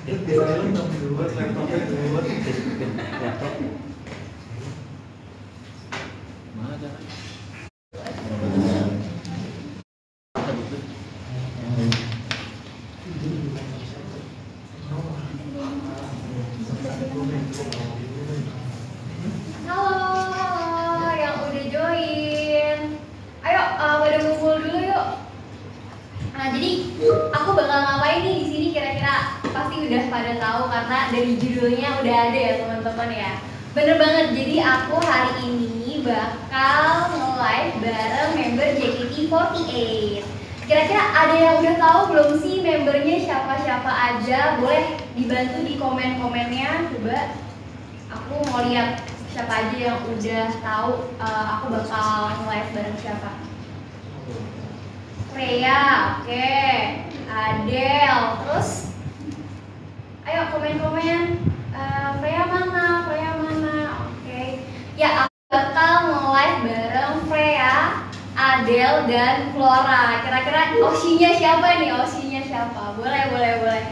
Di film dong dulu, laptopnya dulu. Laptop. Mana cara? Halo, yang udah join. Ayo, pada ngumpul dulu yuk. Nah, jadi aku bakal ngapain nih di sini kira-kira? Pasti udah pada tahu karena dari judulnya udah ada ya teman-teman ya. Bener banget. Jadi aku hari ini bakal nge-live bareng member JKT48. Kira-kira ada yang udah tahu belum sih membernya siapa-siapa aja? Boleh dibantu di komen-komennya. Coba aku mau lihat siapa aja yang udah tahu aku bakal nge-live bareng siapa. Freya, oke. Adel, terus ayo komen-komen. Freya mana? Freya mana? Oke. Ya, aku bakal nge-live bareng Freya, Adel, dan Flora. Kira-kira Osinya siapa nih? Osinya siapa? Boleh, boleh, boleh.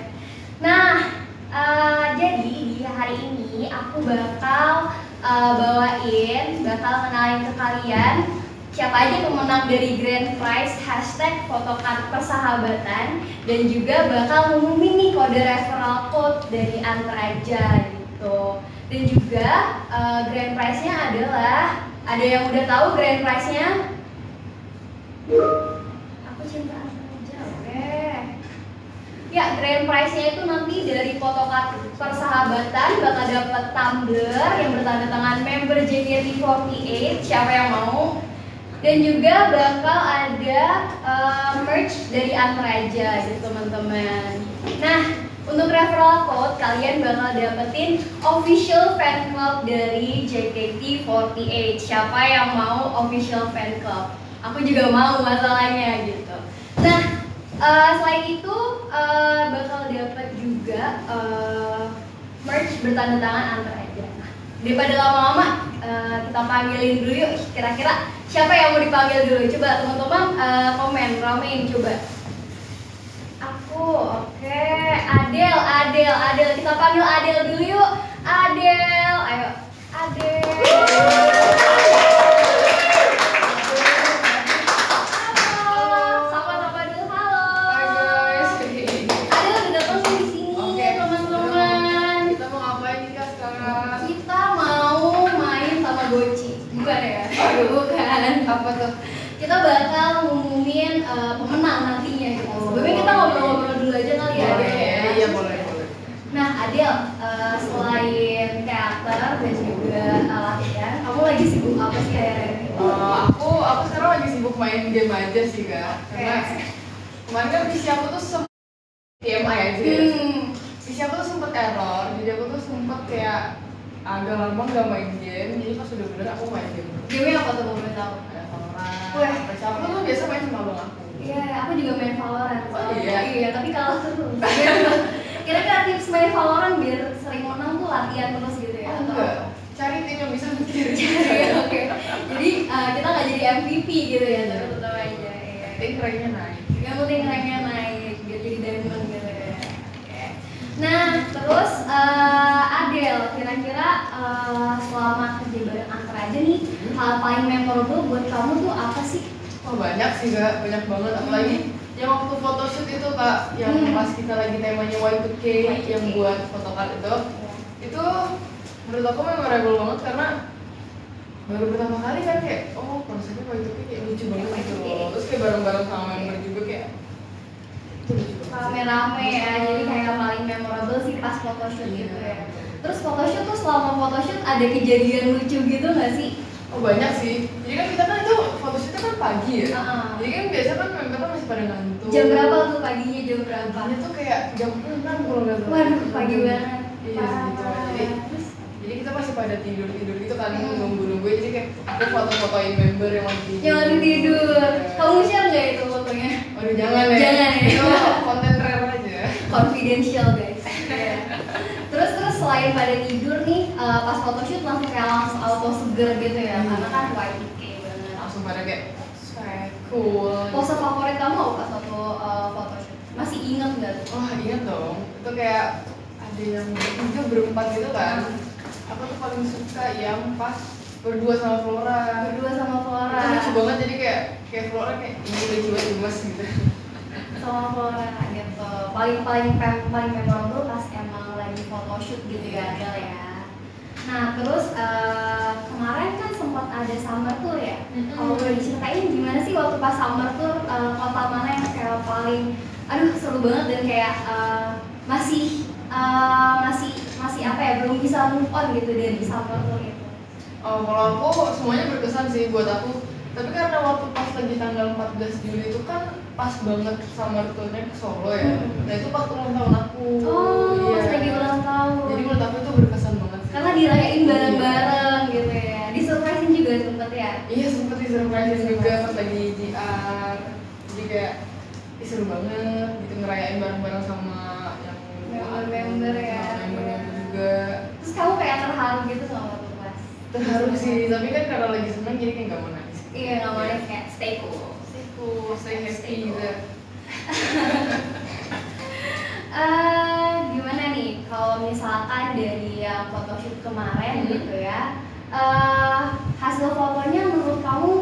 Nah, jadi di hari ini aku bakal bakal kenalin ke kalian siapa aja pemenang dari Grand Prize #photocard persahabatan, dan juga bakal ngumumin nih kode referral code dari Antraja gitu. Dan juga Grand Prize-nya adalah, ada yang udah tahu Grand Prize-nya? Aku cinta Antraja, oke. Ya, Grand Prize-nya itu nanti dari photocard persahabatan bakal dapat tumbler yang bertanda tangan member JKT48, siapa yang mau. Dan juga bakal ada merch dari Antraja gitu teman-teman. Nah, untuk referral code kalian bakal dapetin official fan club dari JKT48. Siapa yang mau official fan club? Aku juga mau masalahnya gitu. Nah, selain itu bakal dapat juga merch bertanda tangan Antraja. Nah, daripada lama-lama kita panggilin dulu yuk. Kira-kira siapa yang mau dipanggil dulu? Coba teman-teman komen, ramein coba. Aku, oke. Adel. Kita panggil Adel dulu yuk. Adel, ayo. Adel. Apa tuh? Kita bakal ngumumin pemenang nantinya gitu. Sebelumnya kita ngobrol-ngobrol dulu aja kali ya. Iya, boleh. Nah, Adel, selain teater dan juga latihan, kamu lagi sibuk apa sih akhir-akhir ini? Aku sekarang lagi sibuk main game aja sih, Kak. Karena kemarin kan PC aku tuh sempet TMI aja ya. PC aku tuh sempet error, jadi aku tuh sempet kayak agak lama gak main game. Jadi pas udah bener aku main game. Game apa tuh boleh tahu? Terus aku tuh biasa main sama abang aku. Iya, aku juga main Valorant. Oh iya? Iya, tapi kalah terus. Kira-kira tips main Valorant biar sering menang tuh latihan terus gitu ya? Oh, enggak, cari tim yang bisa mikir. Oke. Jadi kita nggak jadi MVP gitu ya, tapi tetap aja. Penting ranknya naik. Yang penting ranknya naik, biar jadi diamond gitu ya. Oke. Nah, terus Adel, kira-kira selama kerja bareng Antraja nih, hal paling memorable buat kamu tuh apa sih? Oh, banyak sih, Kak, banyak banget. Apalagi yang waktu photoshoot itu, Kak, yang pas kita lagi temanya Y2K, yang buat photocard itu menurut aku memorable banget karena baru pertama kali kan kayak, oh konsepnya Y2K kayak lucu banget gitu loh. Terus kayak bareng-bareng sama member juga kayak itu lucu banget. Rame-rame ya, jadi kayak paling memorable sih pas photoshoot gitu ya. Terus photoshoot tuh, selama photoshoot ada kejadian lucu gitu nggak sih? Oh, banyak sih. Jadi kan kita kan itu photoshootnya kan pagi ya. Jadi kan biasa kan member kan masih pada ngantuk. Jam berapa tuh paginya, jam berapa? Paginya tuh kayak jam 6 kalau nggak salah. Waduh, pagi banget. Iya gitu. Jadi kita masih pada tidur gitu kan, nunggu jadi kayak aku foto-fotoin member yang lagi tidur. Kamu share nggak itu fotonya? Waduh, jangan ya. Jangan ya. Itu konten rare aja. Confidential guys. Terus selain pada tidur nih, pas photoshoot langsung auto seger gitu ya, karena kan Y2K banget. Langsung pada kayak swag, cool. Pose favorit kamu apa pas waktu photoshoot? Masih inget nggak tuh? Wah, inget dong. Itu kayak ada yang bertiga berempat gitu kan. Aku tuh paling suka yang pas berdua sama Flora. Berdua sama Flora. Itu lucu banget, jadi kayak Flora kayak ini lucu banget gemes gitu. Sama Flora gitu. Paling memorable pas emang lagi photoshoot gitu ya, Adel ya. Nah terus kemarin kan sempat ada summer tour ya. Kalau boleh diceritain gimana sih waktu pas summer tour, kota mana yang kayak paling aduh seru banget dan kayak masih apa ya, belum bisa move on gitu dari summer tour itu. Oh, kalau aku semuanya berkesan sih buat aku. Tapi karena waktu pas lagi tanggal 14 Juli itu kan pas banget summer tournya ke Solo ya. Nah itu pas ulang tahun aku. Oh, pas lagi ulang tahun. Jadi menurut aku itu berkesan banget sih. Karena dirayain bareng-bareng gitu ya. Disurprisein juga sempet ya. Iya, sempet disurprisein juga pas lagi JR. Jadi kayak seru banget gitu ngerayain bareng-bareng sama yang member ya. Member juga. Terus kamu kayak terharu gitu sama waktu pas? Terharu sih, tapi kan karena lagi seneng jadi kayak nggak mau nangis. Iya, nggak mau nangis, kayak stay cool. Stay cool, stay happy gitu. Gimana nih kalau misalkan dari yang photoshoot kemarin gitu ya, hasil fotonya menurut kamu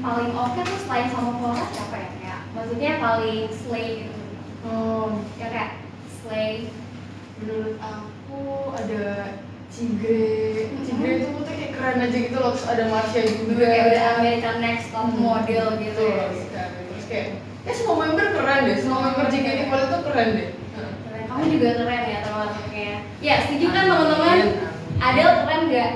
paling oke tuh selain sama Flora siapa ya? Kayak maksudnya paling slay gitu. Ya kayak slay. Menurut aku ada Cigre itu tuh kayak keren aja gitu loh. Terus ada Marsha juga, kayak udah American Next Top Model gitu ya. Terus kayak semua member keren deh, semua member JKT48 tuh keren deh. Kamu juga keren ya termasuknya. Ya setuju kan teman-teman? Adel keren nggak?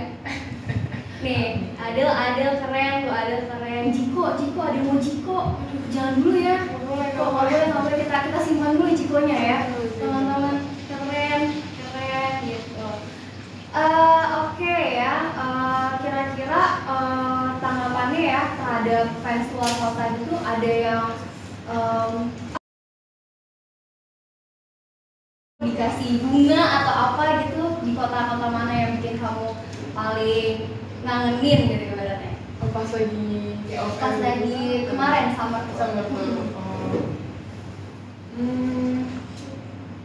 Nih, Adel keren, tuh Adel keren. Jiko ada mau Jiko. Aduh, jangan dulu ya. Kok boleh sampai kita simpan dulu Jikonya ya, teman-teman. Keren gitu. Oke ya. Kira-kira tanggapannya ya terhadap fans luar kota itu ada yang dikasih bunga atau apa gitu di kota-kota mana yang bikin kamu paling ngangenin gitu ibaratnya? Pas lagi kemarin summer tour.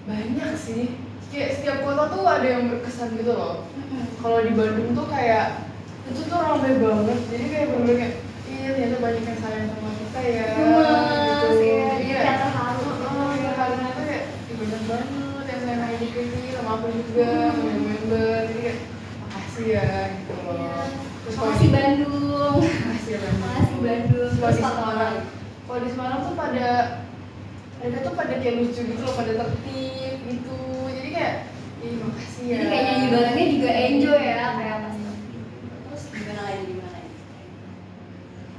Banyak sih. Kayak setiap kota tuh ada yang berkesan gitu loh. Kalau di Bandung tuh kayak itu tuh ramai banget. Jadi kayak bener-bener kayak iya ternyata banyak yang sayang sama kita ya. Gitu. Iya, kayak terharu. Terharunya tuh kayak banyak banget yang sayang sama JKT sama aku juga, sama member. Jadi kayak makasih ya gitu loh. Terus Makasih Bandung. Makasih Bandung. Kalau di Semarang tuh mereka tuh pada kayak lucu gitu loh, pada tertib gitu. Jadi kayak makasih ya. Jadi kayak nyanyi barengnya juga enjoy ya, kayak pas terus gimana lagi?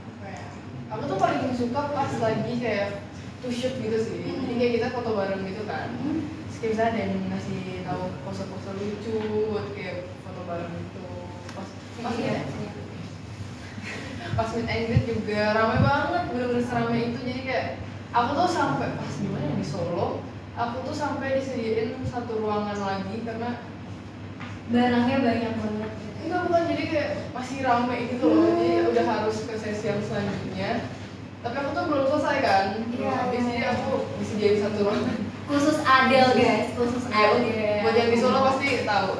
Apa ya? Aku tuh paling suka pas lagi kayak to shoot gitu sih. Jadi kayak kita foto bareng gitu kan. Terus kayak misalnya ada yang ngasih tahu pose-pose lucu buat kayak foto bareng gitu. Pas meet and greet juga ramai banget, bener-bener seramai itu. Jadi kayak aku tuh sampai pas gimana di Solo, aku tuh sampai disediain satu ruangan lagi karena barangnya banyak banget. Enggak, bukan, jadi kayak masih ramai gitu loh. Jadi udah harus ke sesi yang selanjutnya. Tapi aku tuh belum selesai kan. Jadi aku disediain satu ruangan. Khusus Adel guys, khusus Adel. Buat yang di Solo pasti tahu.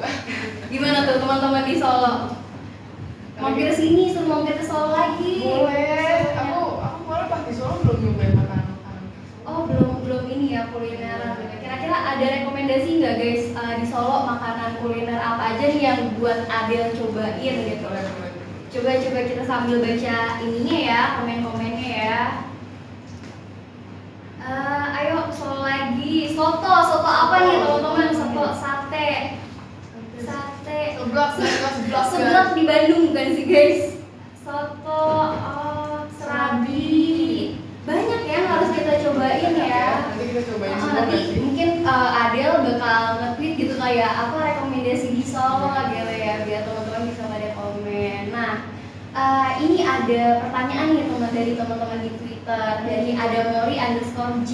Gimana tuh teman-teman di Solo? Mampir sini, suruh mampir ke Solo lagi. Boleh. Aku malah pas di Solo belum nyobain makanan. Oh belum ini ya kulineran. Kira-kira ada rekomendasi nggak guys di Solo makanan kuliner apa aja nih yang buat Adel cobain gitu? Coba kita sambil baca ininya ya, komen-komennya ya. Ayo Solo lagi. Soto apa nih teman-teman? Soto sate. Seblak di Bandung bukan sih guys? Soto, serabi, banyak ya yang harus kita cobain ya. Nanti kita cobain semua. Nanti mungkin Adel bakal nge-tweet gitu kayak apa rekomendasi di Solo gitu ya, biar teman-teman bisa pada komen. Nah, ini ada pertanyaan nih dari teman-teman di Twitter dari @adamori_g.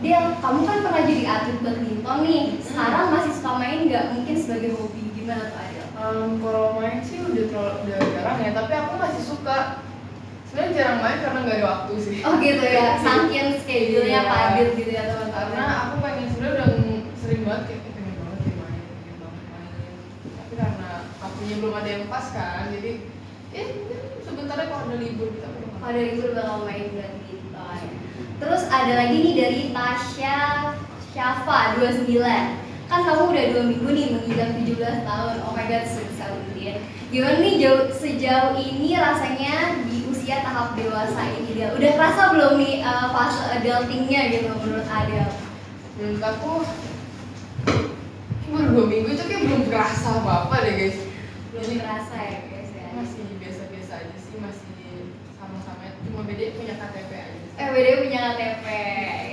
Del, kamu kan pernah jadi atlet badminton nih. Sekarang masih suka main nggak? Mungkin sebagai hobi, gimana tuh Adel? Kalau main sih udah jarang ya, tapi aku masih suka. Sebenarnya jarang main karena nggak ada waktu sih. Oh gitu ya, saking schedule-nya padat gitu ya teman-teman. Karena aku pengen sebenarnya udah sering banget waktunya belum ada yang pas kan, jadi mungkin sebentarnya kalau ada libur kita bakal Pada libur bakal main badminton. Terus ada lagi nih dari Tasya Syafa 29. Kan kamu udah 2 minggu nih mengidap 17 tahun. Oh my god, Saudin. Gimana nih sejauh ini rasanya di usia tahap dewasa ini, Del? Udah kerasa belum nih fase adultingnya gitu menurut Adel? menurut aku baru 2 minggu itu kayak belum kerasa apa-apa deh guys. Belum kerasa ya guys ya? Masih biasa-biasa aja sih, masih sama-sama, cuma beda punya KTP aja sih. BD punya KTP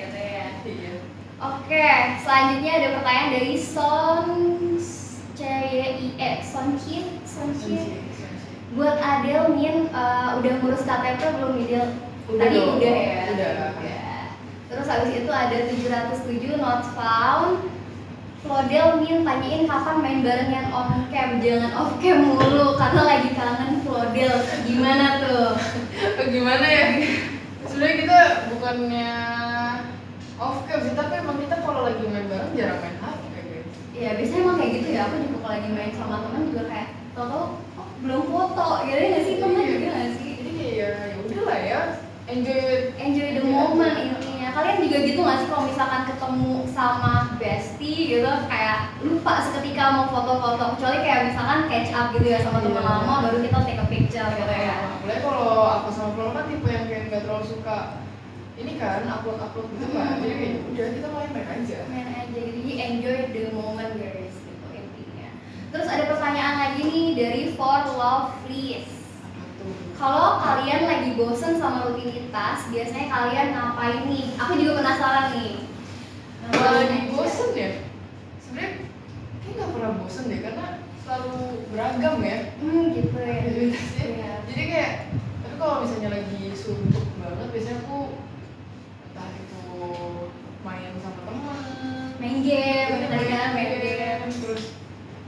gitu ya. Iya. Oke, selanjutnya ada pertanyaan dari Sonchin. Buat Adel nih, udah ngurus KTP belum nih Del? Udah Tadi dong. udah ya? Udah. Terus habis itu ada 707 not found. Flodel Min tanyain kapan main bareng yang on cam, jangan off cam mulu karena lagi kangen Flodel. Gimana tuh? Gimana ya? Sebenarnya kita bukannya off cam sih, tapi emang kita kalau lagi main bareng jarang main HP guys. Ya biasanya emang kayak gitu ya. Aku juga kalau lagi main sama teman juga kayak tau belum foto, gitu nggak sih teman juga nggak sih? Jadi kayak ya udahlah ya, enjoy The moment intinya. Kalian juga gitu nggak sih kalau misalkan ketemu sama bestie gitu kayak lupa seketika mau foto-foto, kecuali kayak misalkan catch up gitu ya sama teman lama baru kita take a picture gitu ya. Mulai kalau aku sama Flo kan tipe yang kayak nggak terlalu suka ini kan upload gitu kan, jadi kayak udah kita main aja. Main aja gitu, jadi enjoy the moment guys gitu intinya. Terus ada pertanyaan lagi nih dari For Love Please. Kalau kalian lagi bosen sama rutinitas, biasanya kalian ngapain nih? Aku juga penasaran nih. Kalau lagi bosen ya, sebenarnya kayak nggak pernah bosen deh karena selalu beragam ya. Gitu ya. Aktivitasnya. Iya. Jadi kayak, tapi kalau misalnya lagi suntuk banget, biasanya aku entah itu main sama teman, Main game, tadi kan main game. terus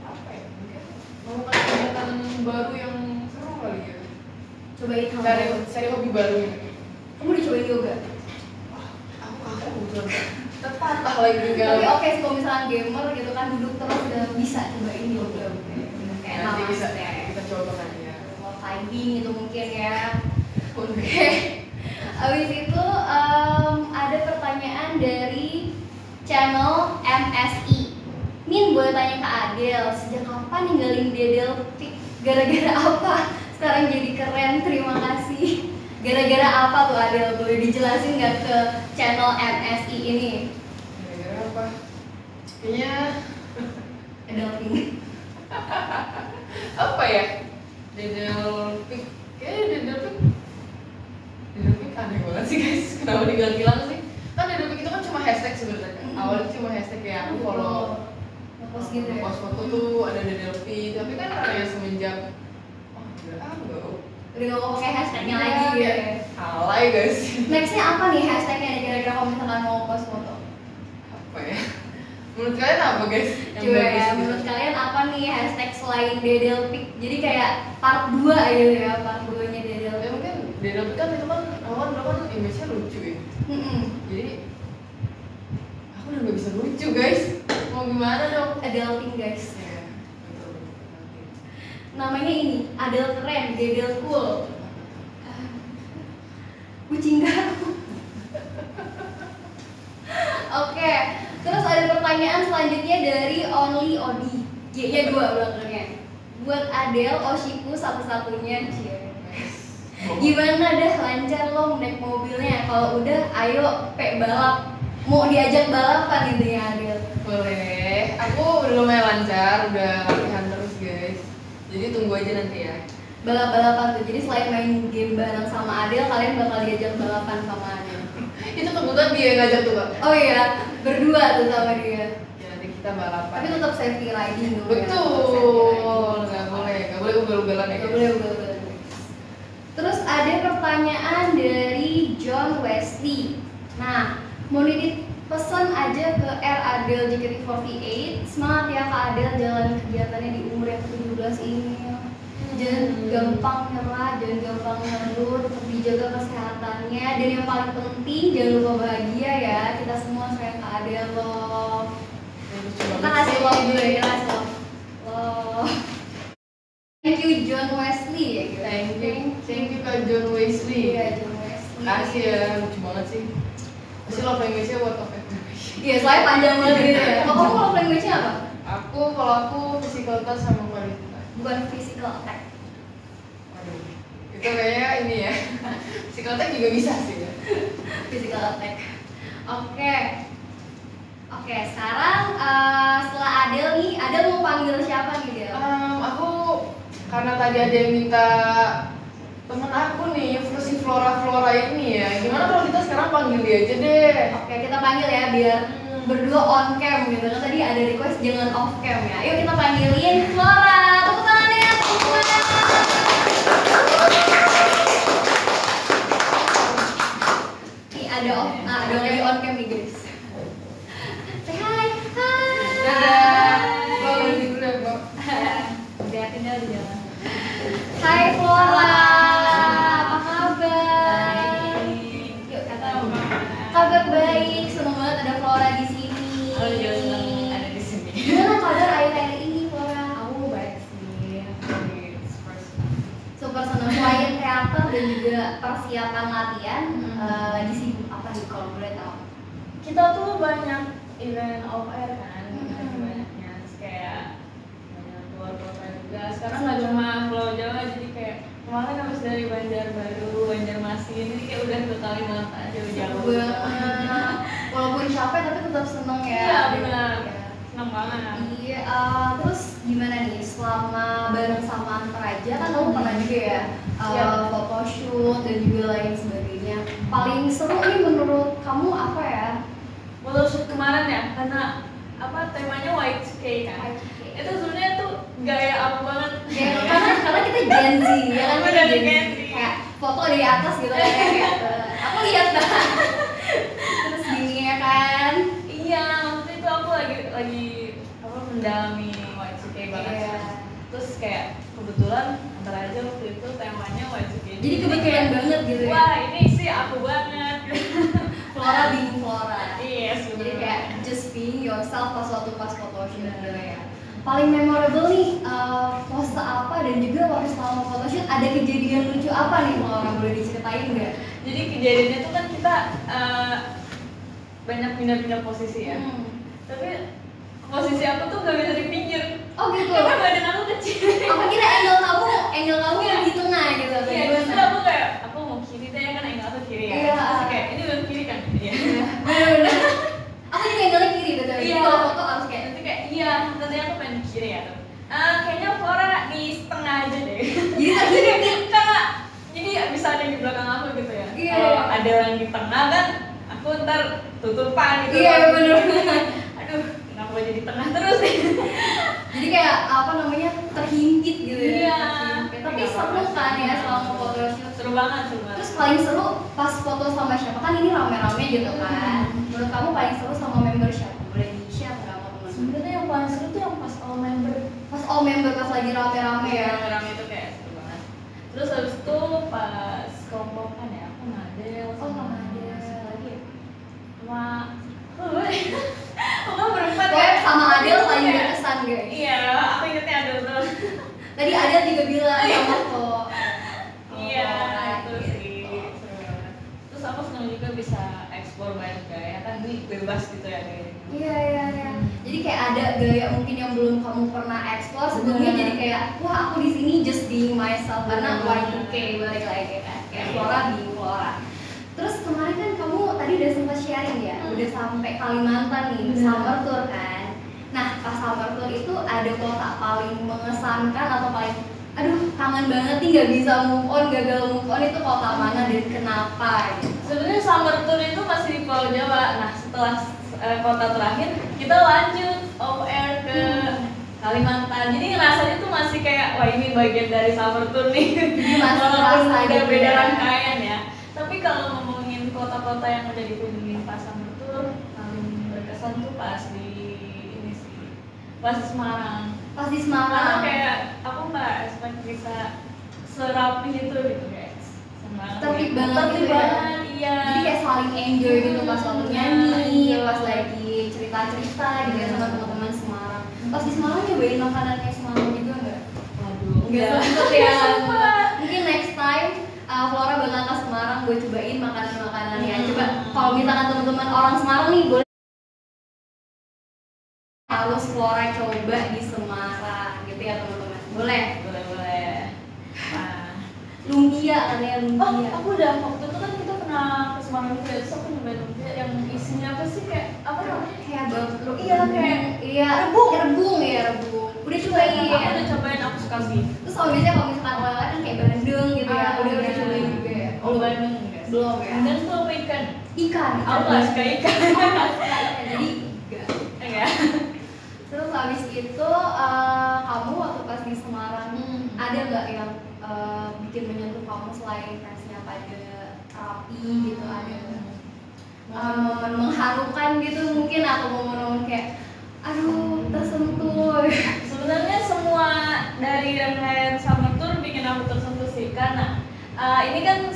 apa ya? Mungkin melakukan kegiatan baru yang seru kali ya. Cobain hal Cari hobi baru gitu. Kamu dicobain yoga? Aku kebetulan tertantang lagi enggak. Tapi oke sih kalau misalkan gamer gitu kan duduk terus udah bisa cobain yoga. Kayak Nanti namaste. kita coba kan ya. Wall climbing itu mungkin ya. Oke. Oke. Abis itu ada pertanyaan dari channel MSI. Min boleh tanya ke Adel, sejak kapan ninggalin Dedel Pik? Gara-gara apa? Sekarang jadi keren, terima kasih. Gara-gara apa tuh Adel? Boleh dijelasin nggak ke channel MSI ini? Gara-gara apa? Kayaknya Adulting. apa ya? Dedel Pik. Kayaknya Dedel Pik aneh banget sih guys. Kenapa dibilang-bilang sih? Kan Dedel Pik itu kan cuma hashtag sebenarnya. Awalnya cuma hashtag kayak aku kalau Ngepost gitu ya? post foto tuh ada Dedel Pik. Tapi kan kayak semenjak Udah nggak mau pakai hashtagnya lagi gitu ya? alay guys. Nextnya apa nih hashtagnya nih kira-kira kalau misalkan mau post foto? Apa ya? Menurut kalian apa guys? Coba ya, bagus menurut gitu? kalian apa nih hashtag selain Dedel Pik? Jadi kayak part 2 gitu ya, part 2 nya Dedel Ya Pik. mungkin Dedel Pik kan itu kan awal kan image-nya lucu ya. Jadi aku udah gak bisa lucu guys. Mau gimana dong? Adulting guys. Ya, betul. Namanya ini, Adel keren, Dedel cool. Kucing garu. Oke, terus ada pertanyaan selanjutnya dari Only Odi. Y-nya 2 belakangnya. Buat Adel, Oshiku satu-satunya. Gimana dah lancar lo naik mobilnya? Kalau udah, ayo balap. Mau diajak balapan intinya Adel. Boleh. Aku udah lumayan lancar, udah latihan terus guys. Jadi tunggu aja nanti ya. Balap-balapan tuh. Jadi selain main game bareng sama Adel, kalian bakal diajak balapan sama Adel. Itu kebetulan dia yang ngajak tuh kak. Oh iya, berdua tuh sama dia. Ya nanti kita balapan. Tapi tetap safety riding dulu. Betul. Nggak boleh ugal-ugalan ya. Gak guys. boleh ugal-ugalan. Terus ada pertanyaan dari John Wesley. Nah, mau nitip pesan aja ke R Adel JKT48. Semangat ya Kak Adel jalan kegiatannya di umur yang ke-17 ini. Jangan gampang nyerah, jangan gampang ngandur, tetap dijaga kesehatannya. Dan yang paling penting jangan lupa bahagia ya. Kita semua sayang Kak Adel loh. Terus coba Kita kasih love dulu ya, kita kasih love. Love. John Wesley. Iya, John Wesley. Makasih ya, lucu banget sih. Pasti love language-nya buat OPR. Iya, soalnya panjang banget gitu ya. Kalau kamu love language-nya apa? Kalau aku physical touch sama quality time. Bukan physical attack. Waduh, itu kayaknya ini ya. Physical touch juga bisa sih ya. Physical attack. Oke. Oke, sekarang setelah Adel nih, Adel mau panggil siapa nih Del? Aku karena tadi ada yang minta temen aku nih, si Flora ini ya. Gimana kalau kita sekarang panggil dia aja deh? Oke, kita panggil ya biar berdua on cam gitu. Kan tadi ada request jangan off cam ya. Yuk kita panggilin Flora. Tepuk tangan ya, teman-teman. Nih ada lagi on cam nih guys. Say hi. Dadah. Bang, berhenti dulu ya, Bang. Liatin dia di jalan. Hai Flora, apa kabar? Yuk kata kabar baik, seneng banget ada Flora di sini. Oh iya, senang ada di sini. Gimana kabar akhir-akhir ini Flora? Aku baik sih, Super seneng selain teater dan juga persiapan latihan. Lagi sibuk apa nih kalau boleh tahu? kita tuh banyak event off air kan, banyaknya terus kayak banyak keluar kota juga. Sekarang nggak cuma Pulau Jawa, jadi kayak kemarin habis dari Banjarbaru, Banjarmasin, jadi kayak udah 2 kali banget jauh-jauh. Banget. Walaupun capek tapi tetap seneng ya. Iya benar, senang banget. Iya, terus gimana nih selama bareng sama Antaraja kan kamu pernah juga ya Iya. photoshoot dan juga lain sebagainya. Paling seru nih menurut kamu apa ya? Photoshoot kemarin ya, karena apa temanya Y2K kan. Itu sebenarnya tuh gaya aku banget. Ya, karena kita Gen Z ya kan, Bener, kita Gen Z. kayak foto dari atas gitu kan kayak aku lihat dah. Terus gini ya kan. Iya, maksudnya itu aku lagi apa mendalami Y2K banget. Iya. Terus kayak kebetulan antara aja waktu itu temanya Y2K. Jadi kebetulan banget gitu ya. Wah, ini sih aku banget. Flora being Flora. Yes, Jadi kayak just being yourself pas photoshoot gitu ya. Paling memorable nih pose apa dan juga waktu selama photoshoot ada kejadian lucu apa nih kalau orang boleh diceritain nggak? Jadi kejadiannya tuh kan kita banyak pindah-pindah posisi ya. Tapi posisi aku tuh gak bisa dipinggir. Oh gitu. Karena badan aku kecil. Aku kira angle kamu di tengah gitu atau Iya, gimana? terus aku kayak aku mau kiri deh kan angle aku kiri ya. Iya. Terus kayak ini belum kiri kan? Iya. Bener-bener. Aku juga angle kiri betul. Jadi Iya. kalau foto harus kayak Nanti kayak iya, nanti aku pengen di kiri ya tuh. Kayaknya Flora di setengah aja deh. Jadi Karena jadi bisa ada di belakang aku gitu ya. Iya. Kalau ada yang di tengah kan, aku ntar tutupan gitu. Iya kan. bener. Aduh, kenapa jadi tengah terus sih? Jadi kayak apa namanya terhimpit gitu ya. Iya. Terhimpit. Tapi seru kan ya selama photoshoot. Seru banget, seru banget. Terus paling seru pas foto sama siapa kan ini rame-rame gitu kan. Menurut kamu paling seru sama member siapa? Boleh di-share nggak sama teman-teman? Sebenarnya yang paling seru tuh yang pas all member. Pas all member pas lagi rame-rame ya. Rame-rame itu kayak seru banget. Terus habis itu pas kelompokan ya, aku ngadel Oh sama ada lagi ya? Sama Pokoknya berempat ya. Pokoknya sama Adel Itu paling kayak- berkesan guys. Iya, aku ingetnya Adel terus. Tadi Adel juga bilang sama kok. Iya, itu gitu. sih seru banget. Terus aku senang juga bisa explore banyak gaya kan, ini bebas gitu ya kayak. Iya. Jadi kayak ada gaya mungkin yang belum kamu pernah explore sebelumnya Bener. jadi kayak wah aku di sini just being myself karena Bener. Y2K balik lagi kan. Kayak Iya. Flora being Flora. Terus kemarin kan kamu tadi udah sempat sharing ya, udah sampai Kalimantan nih, Bener. summer tour kan. Nah pas summer tour itu ada kota paling mengesankan atau paling aduh kangen banget nih nggak bisa move on, gagal move on itu kota mana dan kenapa gitu. Sebenarnya summer tour itu masih di Pulau Jawa. Nah, setelah kota terakhir kita lanjut off air ke Kalimantan. Jadi rasanya tuh masih kayak wah ini bagian dari summer tour nih. Jadi masih Walaupun terasa udah gitu beda ya. rangkaian ya. Tapi kalau ngomongin kota-kota yang udah dikunjungin pas summer tour, paling berkesan tuh pas di ini sih, pas di Semarang. Pas di Karena Semarang. kayak aku nggak expect bisa serapi itu gitu guys. Semarang. Tertib gitu. banget Tertib gitu ya. banget, iya. Jadi kayak saling enjoy gitu pas waktu nyanyi, Iya. pas lagi cerita-cerita gitu ya sama teman-teman Semarang. Pas di Semarang nyobain makanannya Semarang juga nggak? Waduh, Nggak sempet ya. Sempet. Mungkin next time teman-teman orang Semarang nih boleh harus Flora coba di Semarang gitu ya teman-teman. Boleh? Boleh. Nah. Lumpia katanya Oh, lumpia. aku udah waktu itu kan kita pernah ke Semarang juga, terus aku nyobain lumpia yang isinya apa sih kayak apa namanya? Kayak bangkrut. Iya, kayak rebung ya rebung. Udah cobain. Aku udah cobain, aku suka sih. Terus kalau biasanya kalau misalkan oleh-oleh kan kayak bandeng gitu ya. Udah cobain juga ya. Oh, Bandung enggak? Belum ya. Dan tuh apa ikan? Ikan. Aku nggak suka ikan. Jadi enggak. Enggak. Terus habis itu kamu waktu pas di Semarang ada nggak yang bikin menyentuh kamu selain fansnya pada rapi gitu, ada nggak momen mengharukan gitu mungkin, atau momen-momen kayak aduh tersentuh? Sebenarnya semua dari rangkaian summer tour bikin aku tersentuh sih, karena ini kan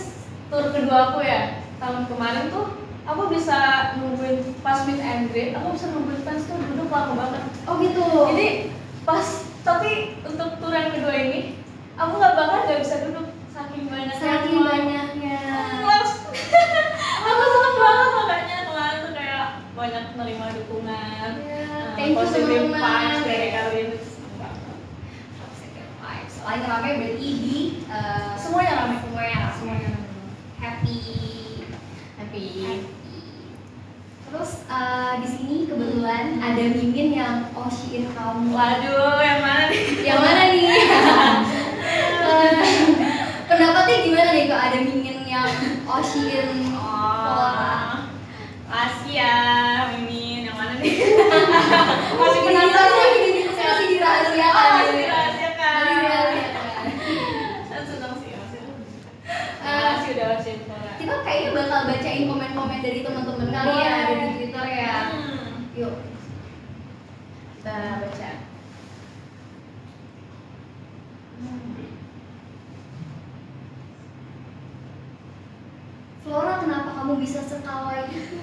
tour kedua aku ya. Tahun kemarin tuh aku bisa nungguin pas meet and greet, aku bisa nungguin fans tuh duduk lama banget. Oh gitu. Jadi pas, tapi untuk tour yang kedua ini aku nggak bisa duduk saking banyaknya. Saking banyaknya. Aku seneng banget makanya kemarin tuh kayak banyak menerima dukungan, Thank you positive teman-teman. vibes dari kalian, itu seneng banget. Selain rame berarti di Semuanya rame. semuanya happy. Terus di sini kebetulan ada Mimin yang oshiin kamu. Waduh, yang mana nih? Yang mana nih? Pendapatnya gimana nih kok ada Mimin yang oshiin Flora? Makasih ya, Mimin. Yang mana nih? Masih penasaran ini masih dirahasiakan. Masih dirahasiakan. Masih dirahasiakan. Saya seneng sih, makasih udah oshiin Flora. Kita kayaknya bakal bacain komen-komen dari teman-teman kali ya, ada di Twitter ya. Yuk. Kita baca. Flora, kenapa kamu bisa sekawai itu?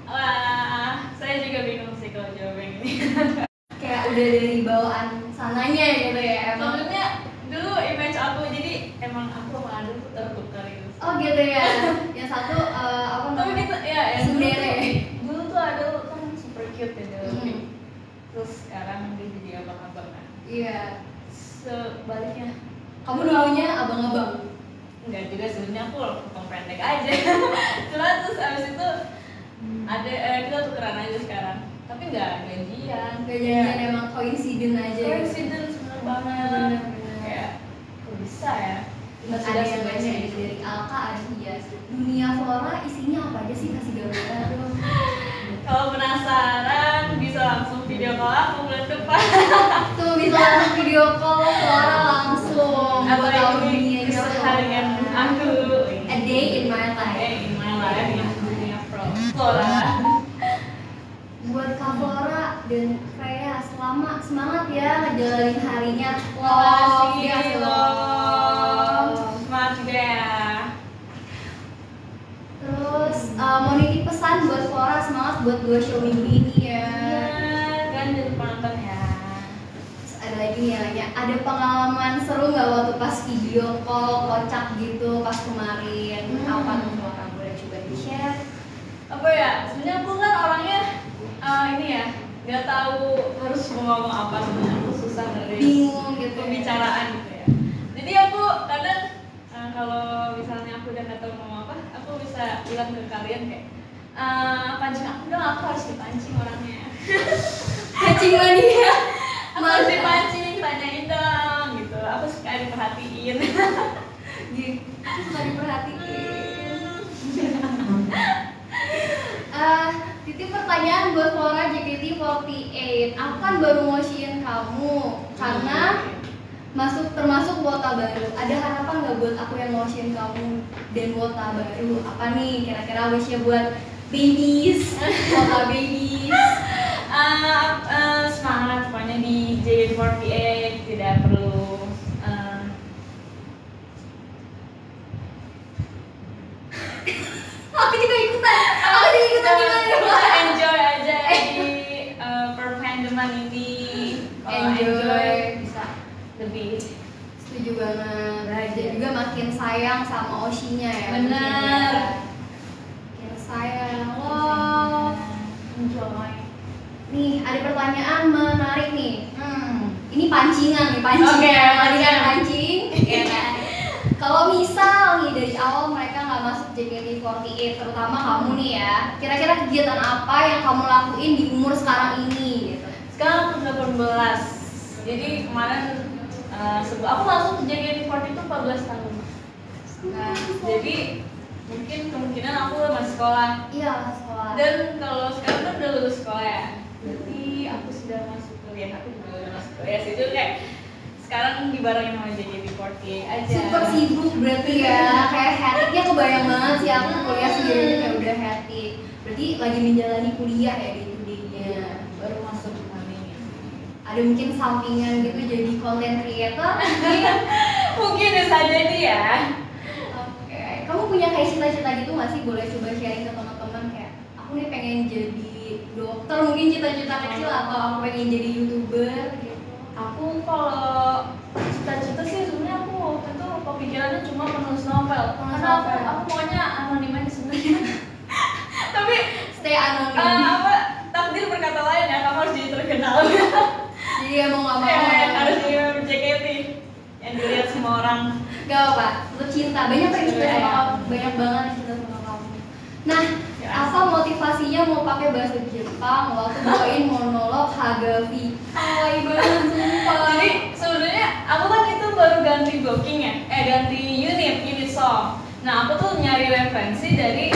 Wah, saya juga bingung sih kalau jawab yang ini. Kayak udah dari bawaan sananya gitu ya emang. Sebenarnya dulu image aku, jadi emang aku sama Adul tuh tertukar gitu. Oh gitu ya. Yang satu apa Tapi namanya? kita ya yang Sundere. dulu tuh Adul kan super cute ya dulu. Hmm. Terus sekarang dia jadi abang-abang kan. Iya. Sebaliknya, Kamu dulunya abang-abang. enggak juga sebenarnya, aku potong pendek aja. Cuma terus abis itu ada kita tukeran aja sekarang. Tapi enggak gajian. Gak jadian, emang coincident aja. Coincidence bener banget. Bener-bener. Kayak kok bisa ya? Terus ada yang baca dari Alka, ada Iyas. Dunia Flora isinya apa aja sih, kasih gambaran dong. Kalau penasaran bisa langsung video call aku bulan depan. Tuh bisa langsung video call Flora langsung. Atau Buat tahu ini dunianya keseharian aku. A day in my life. In my life in dunia Flora. Buat Kak Flora dan Freya, semangat ya ngejalanin harinya. Makasih ya, lo. Semangat juga ya. Terus mau nitip pesan buat Flora, semangat buat 2 show minggu ini ya. Kan jadi penonton ya. Terus ada lagi nih yang nanya, ada pengalaman seru nggak waktu pas video call kocak gitu pas kemarin? Apa tuh Flora, boleh coba di share? Apa ya? Sebenarnya aku kan orangnya ini ya, nggak tahu harus ngomong apa, sebenarnya aku susah dari Bingung gitu ya. pembicaraan gitu ya. Jadi aku kadang kalau misalnya aku udah nggak tahu ngomong apa, aku bisa bilang ke kalian kayak pancing aku dong, aku harus dipancing orangnya. Pancing mania. Aku harus dipancing, tanyain dong gitu. Aku suka diperhatiin. Gitu, suka diperhatiin. Titip pertanyaan buat Flora JKT48. Aku kan baru ngoshiin kamu karena termasuk wota baru. Ada harapan nggak buat aku yang ngoshiin kamu dan wota baru? Apa nih kira-kira wishnya buat babies, wota babies? Semangat pokoknya di JKT48, tidak perlu Aku juga ikutan gimana? enjoy aja di perpandeman ini. Kalau enjoy Bisa. lebih Setuju banget. Dan juga makin sayang sama Oshinya ya. Bener. Makin sayang. Nih, ada pertanyaan menarik nih. Ini pancingan nih, pancing. Oke, pancing. Ya kan? Kalau misal nih dari awal mereka nggak masuk JKT48, terutama kamu nih ya, kira-kira kegiatan apa yang kamu lakuin di umur sekarang ini? Gitu. Sekarang aku 18. Jadi kemarin aku masuk JKT48 itu 14 tahun. Nah, jadi mungkin kemungkinan aku masih sekolah. Iya, sekolah. Dan kalau sekarang kan udah lulus sekolah ya, berarti aku sudah masuk kuliah. Aku juga udah masuk kuliah sih, itu kayak sekarang dibarengin sama JKT48 aja. Super sibuk berarti ya, kayak hektiknya kebayang banget sih aku kuliah sendiri kayak udah hektik. Berarti lagi menjalani kuliah ya gitu dia. Baru masuk kemarin. Ada mungkin sampingan gitu jadi content creator. Mungkin bisa jadi ya. Oke, kamu punya kayak cita-cita gitu nggak sih? Boleh coba sharing ke teman-teman kayak aku nih pengen jadi dokter, mungkin cita-cita kecil, atau aku pengen jadi YouTuber gitu. Aku kalau cita-cita sih sebenarnya aku waktu itu kepikirannya cuma penulis novel. Karena aku maunya anonim aja sebenarnya. Tapi Stay anonim. takdir berkata lain ya, kamu harus jadi terkenal. Jadi ya mau nggak mau Ya, harus jadi member JKT yang dilihat semua orang. Gak apa, tetap cinta. Banyak yang cinta sama kamu, banyak banget yang cinta sama kamu. Nah, Ya. apa motivasinya mau pakai bahasa Jepang waktu bawain monolog Hagavi? Hai banget, sumpah. Jadi sebenarnya aku kan itu baru ganti blocking ya, ganti unit song. Nah aku tuh nyari referensi dari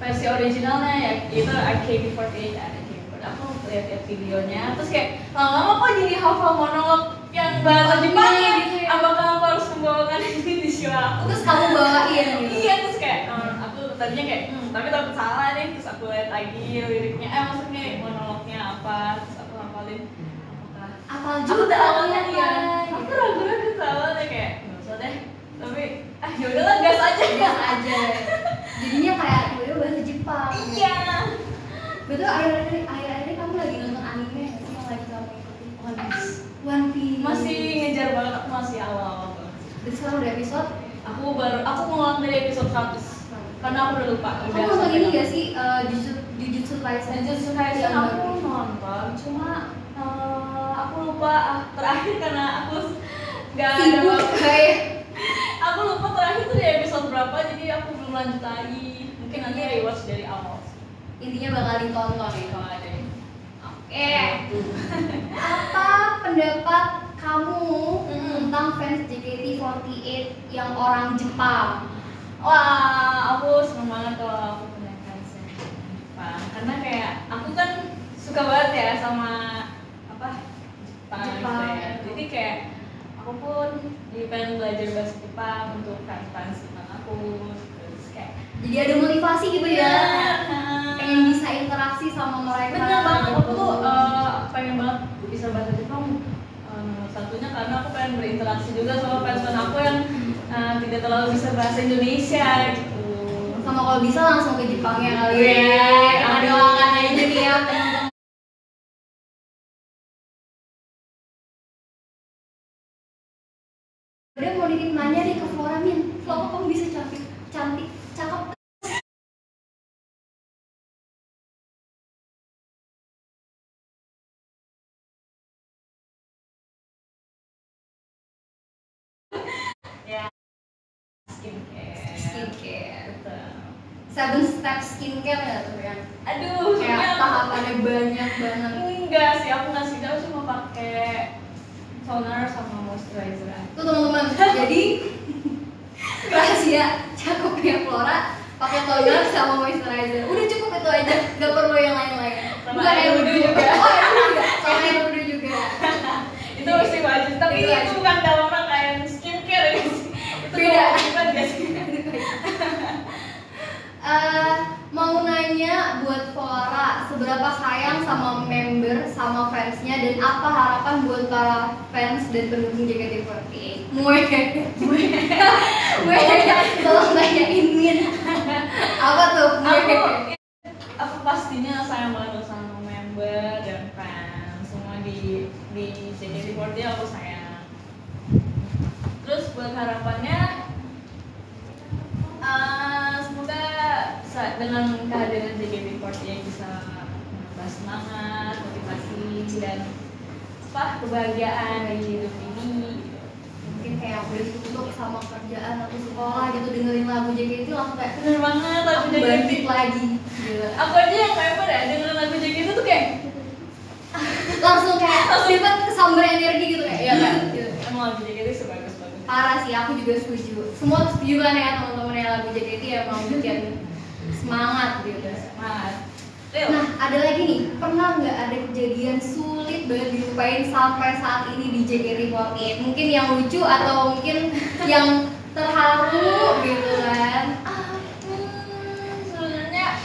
versi originalnya ya, itu AKB48 ada AKB48. Aku lihat videonya, terus kayak lama-lama kok jadi hafal monolog yang bahasa Jepang ya. Gitu ya. Apakah aku harus membawakan ini di show aku? Terus kamu bawain gitu. Iya, terus kayak aku tadinya kayak tapi takut salah nih, terus aku lihat lagi liriknya, maksudnya monolognya apa, terus aku hafalin. Apal Aku juga awalnya awalnya iya, aku ragu-ragu tuh awalnya kayak nggak usah deh, tapi ya udahlah gas aja. gas aja. Jadinya kayak udah bahasa Jepang. Iya. Betul, akhir-akhir ini kamu lagi nonton anime nggak sih yang lagi kamu ikutin? One Piece. Masih ngejar banget, aku masih awal banget. Dan sekarang udah episode. Aku ngulang dari episode 100 karena aku udah lupa. Kamu nonton ini gak sih Jujutsu Kaisen? Jujutsu Kaisen Yang aku baru. nonton, cuma aku lupa terakhir karena aku nggak ada Sibuk waktu. kayak. Aku lupa terakhir tuh di episode berapa, jadi aku belum lanjut lagi. Mungkin nanti rewatch dari awal. Intinya bakal ditonton ya. Kalau ada. Oke. Apa pendapat kamu tentang fans JKT48 yang orang Jepang? Wah, aku seneng banget kalau aku punya fans yang Jepang, karena kayak aku kan suka banget ya sama Jepang. Gitu ya. Jadi kayak aku pun pengen belajar bahasa Jepang untuk fans Jepang aku. Terus kayak Jadi ada motivasi gitu ya. Nah, Pengen bisa interaksi sama mereka. bener banget, aku gitu. tuh pengen banget bisa bahasa Jepang. Satunya karena aku pengen berinteraksi juga sama fans-fans aku yang tidak terlalu bisa bahasa Indonesia gitu. Sama kalau bisa langsung ke Jepang ya kali ya. Yeay, Kita amin. doakan aja nih ya teman-teman. Udah mau nitip nanya nih ke Flora Min. Flora, kamu bisa cantik, cakep. Skincare. Betul. 7 step skincare ya tuh yang Aduh, kayak aku tahapannya banyak banget. enggak sih, aku nggak sih, aku cuma pakai toner sama moisturizer aja. Tuh teman-teman, jadi rahasia cakepnya Flora pakai toner sama moisturizer. Udah cukup itu aja, nggak perlu yang lain-lain. Sama Bukan air wudhu juga. Oh, air wudhu juga. Sama air wudhu juga. Itu mesti wajib, tapi Itu itu wajib. bukan dalam rangkaian skincare ya sih. Itu Beda. bukan guys. Mau nanya buat Flora, seberapa sayang sama member, sama fansnya, dan apa harapan buat para fans dan pendukung JKT48? Tolong tanyain Min. Apa tuh? Aku pastinya sayang banget sama member dan fans semua di JKT48, aku sayang. Terus buat harapannya semoga dengan kehadiran JKT48 bisa nambah semangat, motivasi dan kebahagiaan di hidup ini. Mungkin kayak udah suntuk sama kerjaan atau sekolah gitu, dengerin lagu JKT langsung kayak Bener banget lagu aku JKT. bangkit lagi gitu. Aku aja yang kayak pada dengerin lagu JKT tuh kayak Langsung kayak dapat kesambar energi gitu kayak iya kan? gitu. Emang lagu JKT sebagus-bagus. Parah sih, aku juga setuju. Semua setuju kan ya teman-teman yang lagu JKT ya, mau bikin semangat gitu. Semangat. Nah, ada lagi nih, pernah nggak ada kejadian sulit banget dilupain sampai saat ini di JKT48? Mungkin yang lucu atau mungkin yang terharu gitu kan? Sebenarnya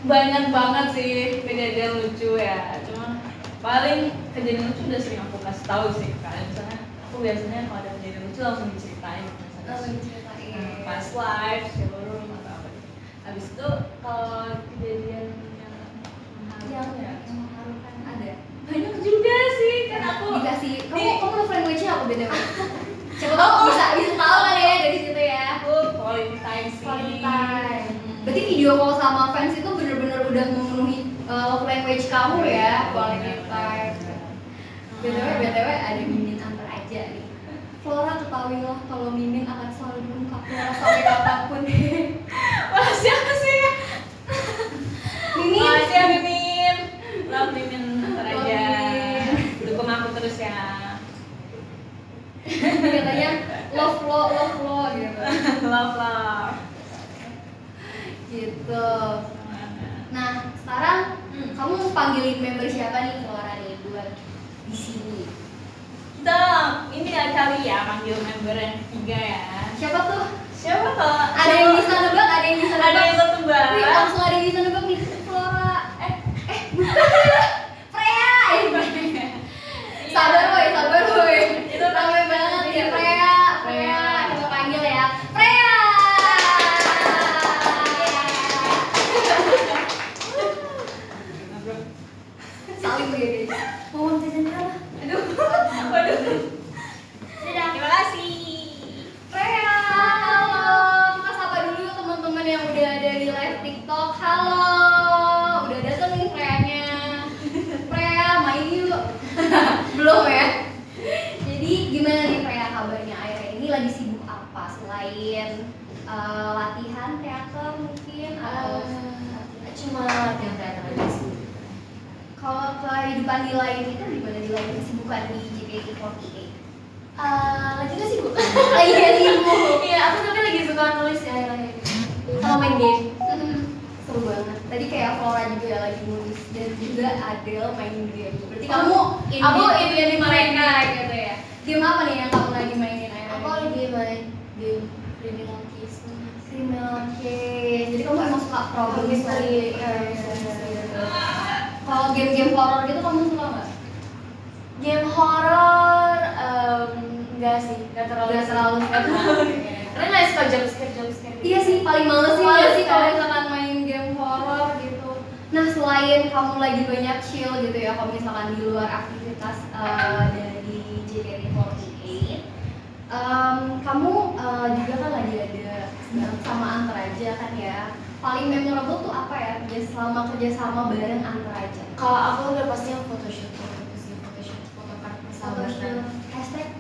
banyak banget sih kejadian lucu ya. Cuma paling kejadian lucu udah sering aku kasih tahu sih kan. Misalnya aku biasanya kalau ada kejadian lucu langsung diceritain. Misalnya pas live, showroom atau apa gitu. Habis itu kalau kejadian Yang mengharukan ada. banyak juga sih kan aku Dikasih, Nih. kamu love language-nya apa btw? Siapa tahu bisa tahu kan ya dari situ ya. aku quality time sih. Quality time. Berarti video call sama fans itu bener-bener udah memenuhi love language kamu ya, quality time. BTW ada Mimin antar aja nih. Flora ketahuilah kalau Mimin akan selalu diungkap Flora sampai kapanpun. Wah siapa sih ya? Mimin. Makasih ya Mimin. Love Mimin ntar Love aja. Mimin. Dukung aku terus ya. Katanya love lo gitu. Love. Gitu. Nah, sekarang kamu panggilin member siapa nih Flora nih buat di sini? Kita ini ya kali ya manggil member yang ketiga ya. Siapa tuh? Siapa tuh? Ada yang bisa nebak, ada yang bisa nebak. Ada yang satu mbak. Wih, langsung ada yang bisa nebak nih. Flora. Bukan. Freya. Sabar woy. Itu Rame banget ya Freya. Kita panggil ya. Freya. Saling begini. Mau jajan berapa? Waduh. Dadah. Terima kasih. Freya, halo. Kita sapa dulu teman-teman yang udah ada di live TikTok. Halo. Udah datang nih Freya-nya. Freya, main yuk. Belum ya? Jadi gimana nih Freya kabarnya akhir-akhir ini, lagi sibuk apa selain latihan teater mungkin atau Cuma latihan teater aja sih. kalau kehidupan di lain itu gimana, di lain kesibukan di JKT48? Lagi gak sibuk? Lagi gak sibuk? Iya, aku tapi lagi suka nulis ya akhir-akhir ini. Sama main game. Seru banget. Tadi kayak Flora juga ya lagi nulis dan juga Adele main game. Berarti kamu Aku ini mereka gitu ya. Game apa nih yang kamu lagi mainin akhir-akhir Aku ini? lagi main game Criminal Case. Criminal Case. Jadi kamu emang suka problem Misteri, misteri. ya, misteri gitu. Kalau game-game horror gitu kamu suka nggak? Game horror enggak sih, enggak terlalu. Gak terlalu. Karena nggak suka jump scare. Iya sih, paling males sih Males nggak sih kalau kan? misalkan main game horror gitu. Nah, selain kamu lagi banyak chill gitu ya, kalau misalkan di luar aktivitas dari JKT48, kamu juga kan lagi ada sama Antaraja kan ya. Paling memorable tuh apa ya selama kerjasama bareng Antaraja? Kalau aku udah pasti yang photoshoot itu sih, photocard persahabatan. Hashtag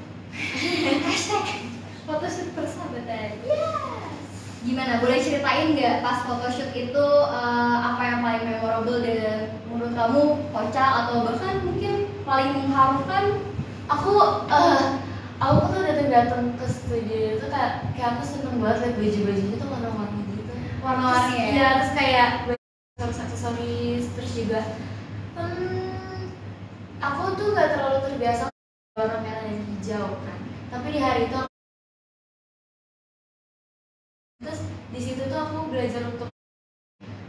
photoshoot persahabatan. Yes. Gimana? Boleh ceritain nggak pas photoshoot itu apa yang paling memorable dan menurut kamu kocak atau bahkan mungkin paling mengharukan? Aku tuh datang ke studio itu kayak aku seneng banget liat baju-bajunya tuh warna-warni gitu. Warna-warni ya? Iya, terus kayak aksesoris, terus juga aku tuh gak terlalu terbiasa warna merah dan hijau kan. Tapi di hari itu terus di situ tuh aku belajar untuk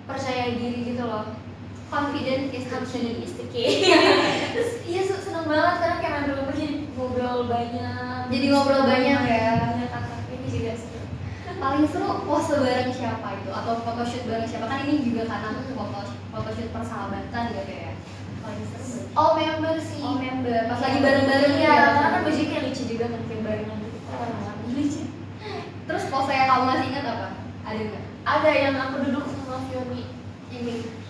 percaya diri gitu loh. Confident is the key. Terus iya seneng banget karena kayak ngobrol banyak. Jadi ngobrol banyak ya. Banyak kakak ini juga seru. Paling seru pose bareng siapa itu atau photoshoot bareng siapa, kan ini juga karena photoshoot persahabatan gitu ya. Paling seru. Oh member sih. Oh member. Pas lagi bareng-bareng ya. ya. Karena kan bajunya kayak lucu juga kan kayak barengan gitu. Warna-warni lucu. Terus pose yang kamu masih ingat apa? Ada nggak? Ada yang aku duduk sama Fioni ini.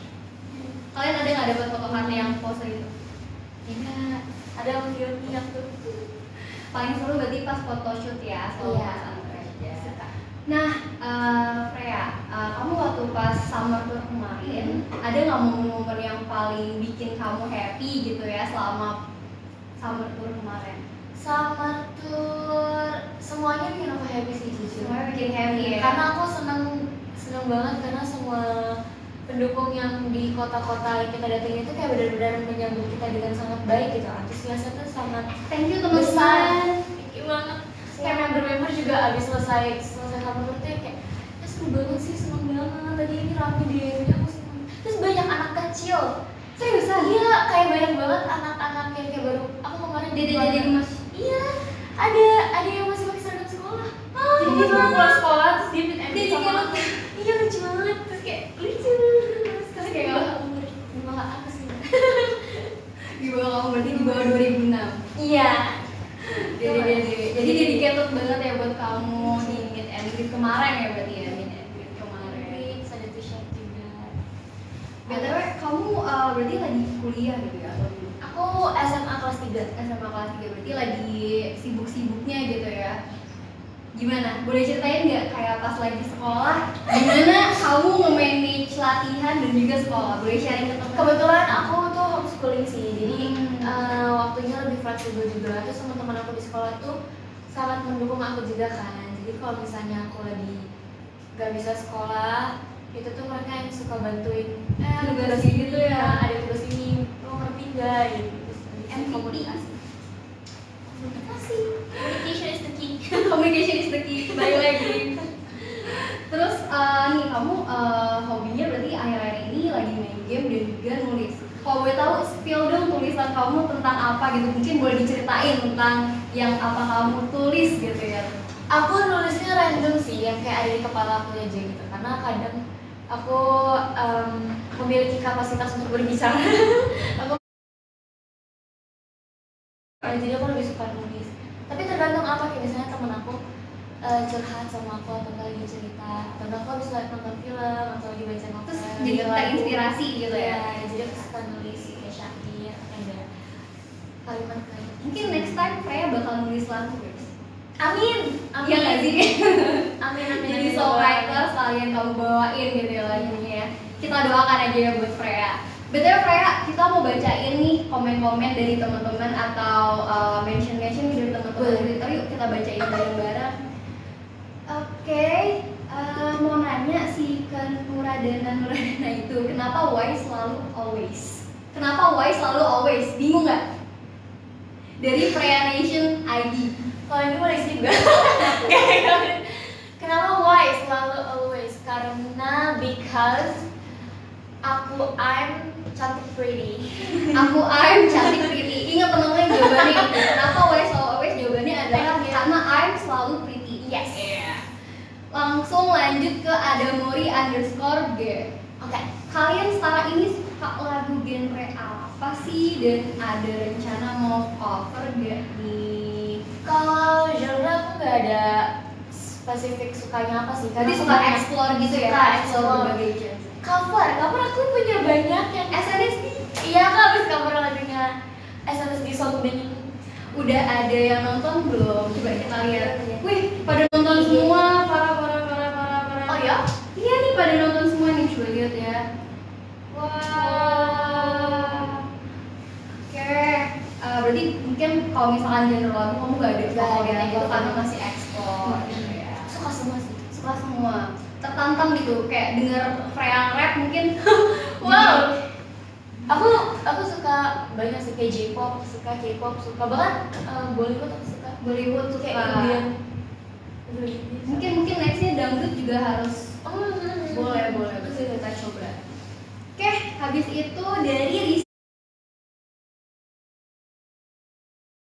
Kalian ada nggak dapat foto kartu yang pose itu? Iya, ada videonya tuh. Paling seru berarti pas photoshoot ya sama Iya. Mas Andre. Suka. Nah, Freya, kamu waktu pas summer tour kemarin, ada nggak momen-momen yang paling bikin kamu happy gitu ya selama summer tour kemarin? Summer tour semuanya bikin aku happy sih jujur. Semuanya bikin happy ya? Karena aku seneng banget karena semua pendukung yang di kota-kota yang kita datengin itu kayak benar-benar menyambut kita dengan sangat baik gitu. Antusiasnya tuh sangat Thank you besar. teman-teman. Thank you banget. Kayak member-member juga abis selesai summer tour tuh ya kayak ya seru banget sih, seneng banget. Tadi ini rame deh, ini aku seneng. Terus banyak anak kecil. Seriusan? Iya, kayak banyak banget anak-anak yang kayak baru aku kemarin Dede-dede mas. Iya, ada yang masih pakai seragam sekolah. Jadi dia baru pulang sekolah terus dia minta Jadi sama kayak aku. Iya lucu banget, terus kayak lucu. Terus kayak umur 5 apa sih? Di bawah kamu berarti di bawah 2006. Iya. Dede-dede. Jadi dedicated banget ya buat kamu di meet and greet kemarin ya berarti ya meet and greet kemarin. Wix, ada t-shirt juga. BTW kamu berarti lagi kuliah gitu ya atau belum? Aku SMA kelas 3. SMA kelas 3 berarti lagi sibuk-sibuknya gitu ya. Gimana? Boleh ceritain nggak kayak pas lagi sekolah gimana kamu nge-manage latihan dan juga sekolah? Boleh sharing ke teman? Kebetulan aku tuh homeschooling sih, jadi waktunya lebih fleksibel juga. Terus teman-teman aku di sekolah tuh sangat mendukung aku juga kan. Jadi kalau misalnya aku lagi gak bisa sekolah, itu tuh mereka yang suka bantuin Tugas ini gitu ya. ada tugas ini, lo ngerti nggak gitu. Terus MVP. komunikasi. Communication is the key. Communication is the key. Balik lagi. Terus nih kamu hobinya berarti akhir-akhir ini lagi main game dan juga nulis. Kalau boleh tahu spill dong tulisan kamu tentang apa gitu. Mungkin boleh diceritain tentang yang apa kamu tulis gitu ya. Aku nulisnya random sih, yang kayak ada di kepala aku aja gitu. Karena kadang aku memiliki kapasitas untuk berbicara. Aku jadi aku lebih suka nulis. Tapi tergantung apa, kayak misalnya temen aku curhat sama aku atau nggak lagi cerita, atau nggak aku habis nonton film atau lagi baca novel. Terus jadi terinspirasi gitu ya. Jadi aku suka nulis kayak syair, kayak kalimat-kalimat. Mungkin next time Freya bakal nulis lagu guys. Amin, amin. Iya nggak sih? Amin, amin. Jadi amin. songwriter sekalian kamu bawain gitu ya lagunya ya. Kita doakan aja ya buat Freya. BTW Freya, kita mau bacain nih komen-komen dari teman-teman atau mention-mention dari teman-teman di Twitter. Yuk kita bacain bareng-bareng. Oke, mau nanya si Nuradana itu kenapa why selalu always? Kenapa why selalu always? Bingung nggak? Dari Freya Nation ID. Kalau ini boleh sih juga. Kenapa why selalu always? Karena because I'm cantik pretty. I'm cantik pretty. Ingat teman-teman jawabannya itu. Kenapa why selalu always? Jawabannya adalah karena I'm selalu pretty. Yes. Langsung lanjut ke Adamori_G. Oke. Kalian sekarang ini suka lagu genre apa sih dan ada rencana mau cover gak nih? Kalau genre aku nggak ada spesifik sukanya apa sih. Jadi Karena suka aku banyak- explore gitu ya? Suka Explore explore. berbagai genre. Cover aku punya banyak yang SNSD. Iya aku habis cover lagunya SNSD Song Bening. Udah ada yang nonton belum? Coba kita lihat. Wih, pada nonton semua. Parah. Oh ya? Iya nih pada nonton semua nih, coba lihat ya. Wah. Oke. Berarti mungkin kalau misalkan genre lagu kamu gak ada favorit ada gitu karena favorit. masih explore gitu ya. Suka semua sih. Suka semua. Tertantang gitu kayak denger Freya rap mungkin. Wow. Aku suka banyak sih, kayak J-pop, suka K-pop, suka bahkan Bollywood aku suka. Bollywood suka. Kayak Indian. Mungkin nextnya dangdut juga harus. Boleh. Terus Kita coba. Oke, habis itu dari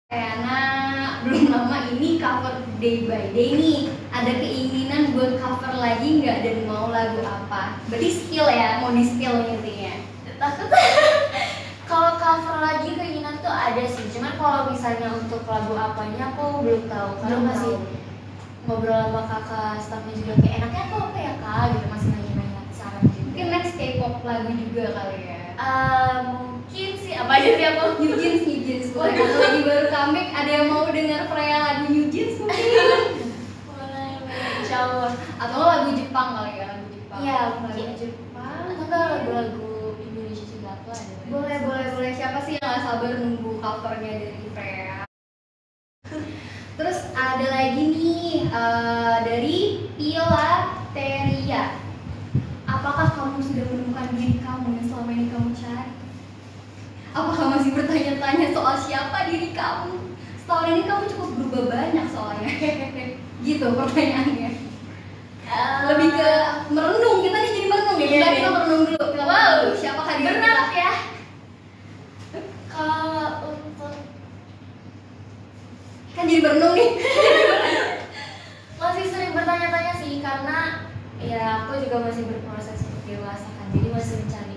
Riana belum lama ini cover Day by Day nih. Ada keinginan buat cover lagi nggak dan mau lagu apa? Berarti skill ya, mau di skill intinya. takut. Kalau cover lagi keinginan tuh ada sih, cuman kalau misalnya untuk lagu apanya aku belum tahu karena Belum masih tahu. ngobrol sama kakak staffnya juga kayak enaknya aku apa ya kak gitu, masih nanya saran gitu. Mungkin next K-pop lagu juga kali ya. Mungkin sih apa aja sih aku? New Jeans. Boleh kalau lagi baru comeback, ada yang mau dengar Freya lagu New Jeans mungkin? Boleh, insyaallah. Atau lagu Jepang kali ya, lagu Jepang. Iya, lagu mungkin. Jepang. Atau enggak lagu-lagu Indonesia juga aku ada. Boleh. Siapa sih yang gak sabar nunggu covernya dari Freya? Terus ada lagi nih dari Pilateria. Apakah kamu sudah menemukan diri kamu yang selama ini kamu cari? Apakah masih bertanya-tanya soal siapa diri kamu? Setahun ini kamu cukup berubah banyak soalnya. Gitu pertanyaannya. Lebih ke merenung, kita nih jadi merenung ya. Iya, Kita merenung dulu. Kita Wow, merenung. Siapakah diri berat kita? ya. Kalau untuk Kan jadi merenung nih. masih sering bertanya-tanya sih, karena ya aku juga masih berproses untuk dewasa kan, jadi masih mencari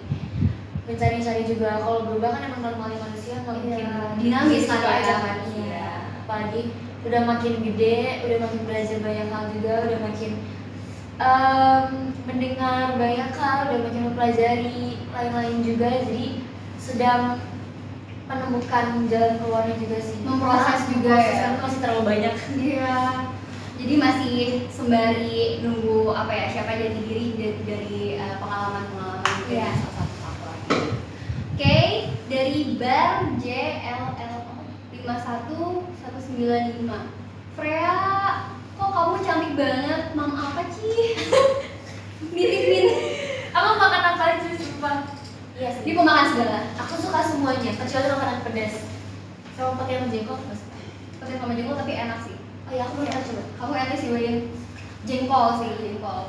juga. Kalau berubah kan emang normalnya manusia, makin Dinamis gitu kan ya. aja kan. Iya, apalagi udah makin gede, udah makin belajar banyak hal juga, udah makin mendengar banyak hal, udah makin mempelajari lain-lain juga, jadi sedang menemukan jalan keluarnya juga sih. Memproses juga ya. Karena masih terlalu banyak. Iya. Jadi masih sembari nunggu apa ya, siapa jati diri dari pengalaman-pengalaman itu ya, Iya. salah satu faktor. Oke, dari bar JLL 51195. Freya, kok kamu cantik banget? Mam apa sih? Nitipin. Aku makan apa aja sumpah. Iya sih. Dia pemakan segala. Aku suka semuanya, kecuali makanan pedas. Sama pakai yang jengkol nggak suka. Pakai sama jengkol tapi enak sih. Oh iya, aku belum pernah coba. Kamu enak sih, Wayan. Jengkol sih, jengkol.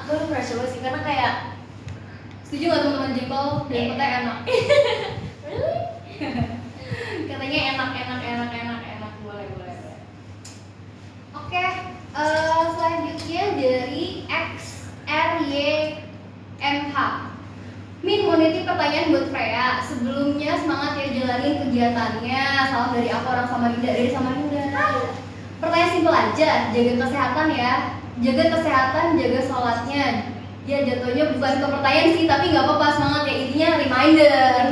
Aku belum pernah coba sih, karena kayak Setuju nggak teman-teman jengkol? Jengkolnya enak. really? Katanya enak, boleh. Oke, selanjutnya dari XRYMH. Min, mau nitip pertanyaan buat Freya. Sebelumnya semangat ya jalanin kegiatannya. Salam dari aku, orang Samarinda. Dari Samarinda. Pertanyaan simpel aja, jaga kesehatan ya. Jaga kesehatan, jaga sholatnya. Ya jatuhnya bukan ke pertanyaan sih, tapi nggak apa-apa, semangat ya, intinya reminder.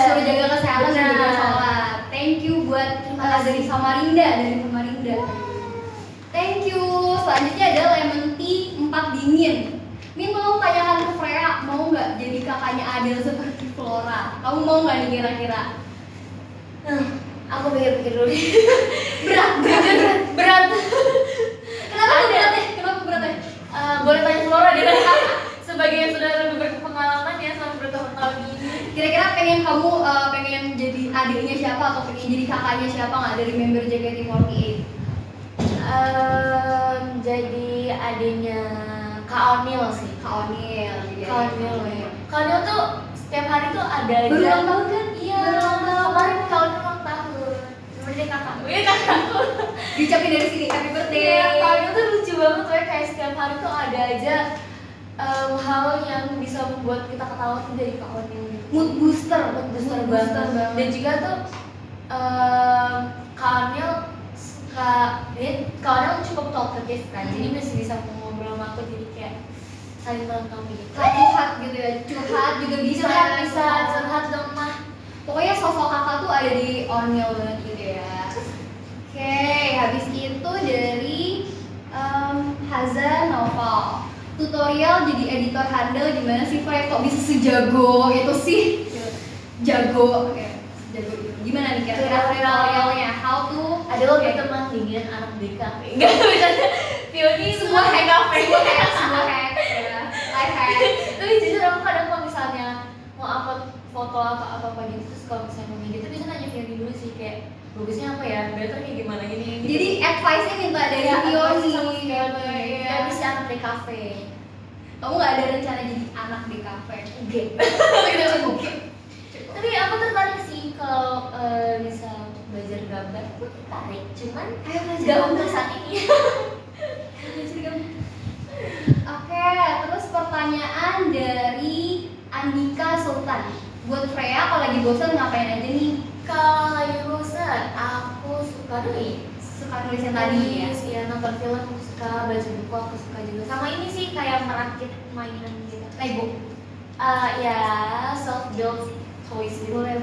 Suruh jaga kesehatan dan jaga sholat. Thank you buat dari Samarinda, Thank you. Selanjutnya ada lemon tea 4 dingin. Min, tolong tanyakan ke Freya, mau nggak jadi kakaknya Adel seperti Flora? Kamu mau nggak nih kira-kira? Aku pikir-pikir dulu. Berat. Ada. Kenapa berat ya? Boleh tanya Flora deh. Sebagai yang sudah lebih berpengalaman ya selama bertahun-tahun ini. Kira-kira kamu pengen jadi adiknya siapa atau pengen jadi kakaknya siapa nggak dari member JKT48? Jadi adiknya Kak Onil sih. Kak Onil. Kak Onil tuh setiap hari tuh ada aja. Berulang tahun kan? Iya, ulang tahun. Kemarin Kak Onil ulang tahun. Sebenarnya kakakku. Iya, kakakku. Diucapin dari sini, happy birthday. Iya, Kak Onil tuh lucu banget tuh ya, kayak setiap hari tuh ada aja hal yang bisa membuat kita ketawa tuh dari Kak Onil gitu. Mood booster banget. Dan juga tuh Kak Onil Kak Onil cukup talkative kan, jadi masih bisa ngobrol sama aku, jadi kayak saling melengkapi gitu. Curhat gitu ya, curhat juga bisa. Curhat dong mah. Pokoknya sosok kakak tuh ada di Onil banget gitu ya. Oke, habis itu dari Hazan Novel. Tutorial jadi editor handle gimana sih Freya, kok bisa sejago itu sih? Jago itu. Gimana nih kira-kira tutorialnya? How to Ada lo berteman dengan anak DKP. Enggak bisa. Pioni semua hack semua hack ya. Life hack. Tapi jujur aku kadang kalau misalnya mau upload foto apa gitu, terus kalau misalnya mau gitu bisa nanya Pioni dulu sih, kayak bagusnya apa ya, better kayak gimana gini. Jadi advice-nya minta dari Pioni. Iya, bisa anak DKP. Kamu nggak ada rencana jadi anak DKP? Oke. Tapi aku tertarik sih kalau bisa untuk belajar gambar, aku tertarik. Cuman Ayo belajar nggak gambar untuk saat ini. Oke, terus pertanyaan dari Andika Sultan. Buat Freya, kalau lagi bosan ngapain aja nih? Kalau lagi bosan, aku suka nulis. Suka nulis yang tadi ya? Iya, nonton film aku suka, baca buku aku suka juga. Sama ini sih kayak merakit mainan gitu. Lego. Ya self built toys gitu. Boleh.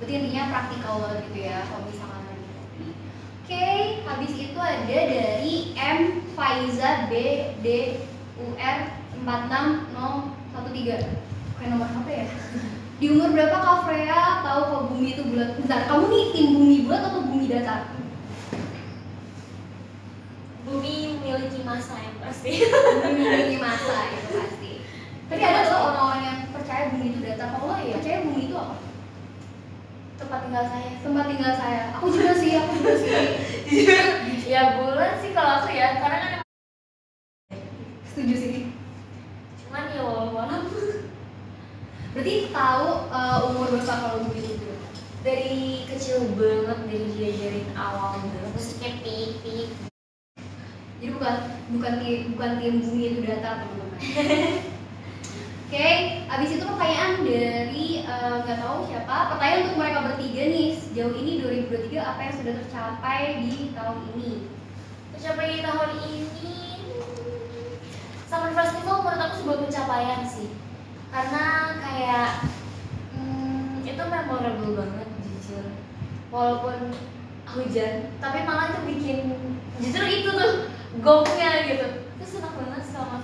Berarti intinya praktikal banget gitu ya kalau misalkan lagi kopi. Oke, habis itu ada dari M Faiza B D U R 46013. Kayak nomor apa ya? Di umur berapa Kak Freya tahu kalau bumi itu bulat? Bentar, kamu nih tim bumi bulat atau bumi datar? Bumi memiliki masa yang pasti. Bumi masa itu pasti. Tapi ada loh orang-orang yang percaya bumi itu datar. Kalau lo ya percaya bumi itu apa? Tempat tinggal saya. Tempat tinggal saya. Aku juga sih. Ya bulan sih kalau aku ya, karena kan Setuju sih. cuman ya walau Berarti tahu umur berapa kalau bumi itu bulat? dari kecil banget, dari diajarin awal banget musiknya pik. Jadi bukan tim bumi itu datar teman-teman. Oke, abis itu pertanyaan dari nggak tahu siapa. Pertanyaan untuk mereka bertiga nih. Sejauh ini 2023 apa yang sudah tercapai di tahun ini? Tercapai di tahun ini Summer Festival menurut aku sebuah pencapaian sih, karena kayak itu memorable banget jujur, walaupun hujan tapi malah itu bikin justru itu tuh gongnya gitu, itu senang banget sama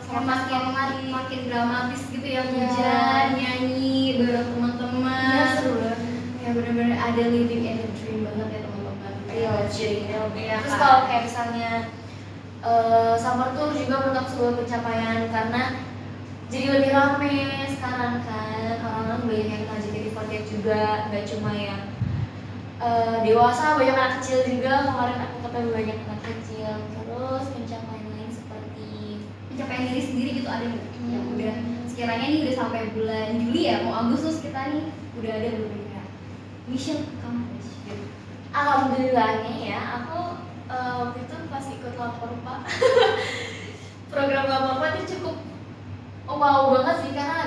Makin dramatis gitu ya, Iya. hujan, nyanyi bareng teman-teman. Ya, seru banget. Ya benar-benar ada living in a dream banget ya teman-teman. Terus kalau kayak misalnya summer tour juga menurut aku sebuah pencapaian, karena jadi lebih rame sekarang kan, orang-orang banyak yang kenal JKT48 juga, nggak cuma yang dewasa, banyak anak kecil juga. Kemarin aku ketemu banyak anak kecil. Terus pencapaian lain seperti pencapaian diri sendiri gitu ada nggak? Yang udah sekiranya nih udah sampai bulan Juli ya, mau Agustus kita nih udah ada belum ya? Mission accomplished gitu. alhamdulillahnya ya, aku waktu itu pas ikut lapor Pak program lapor Pak itu cukup wow banget sih, karena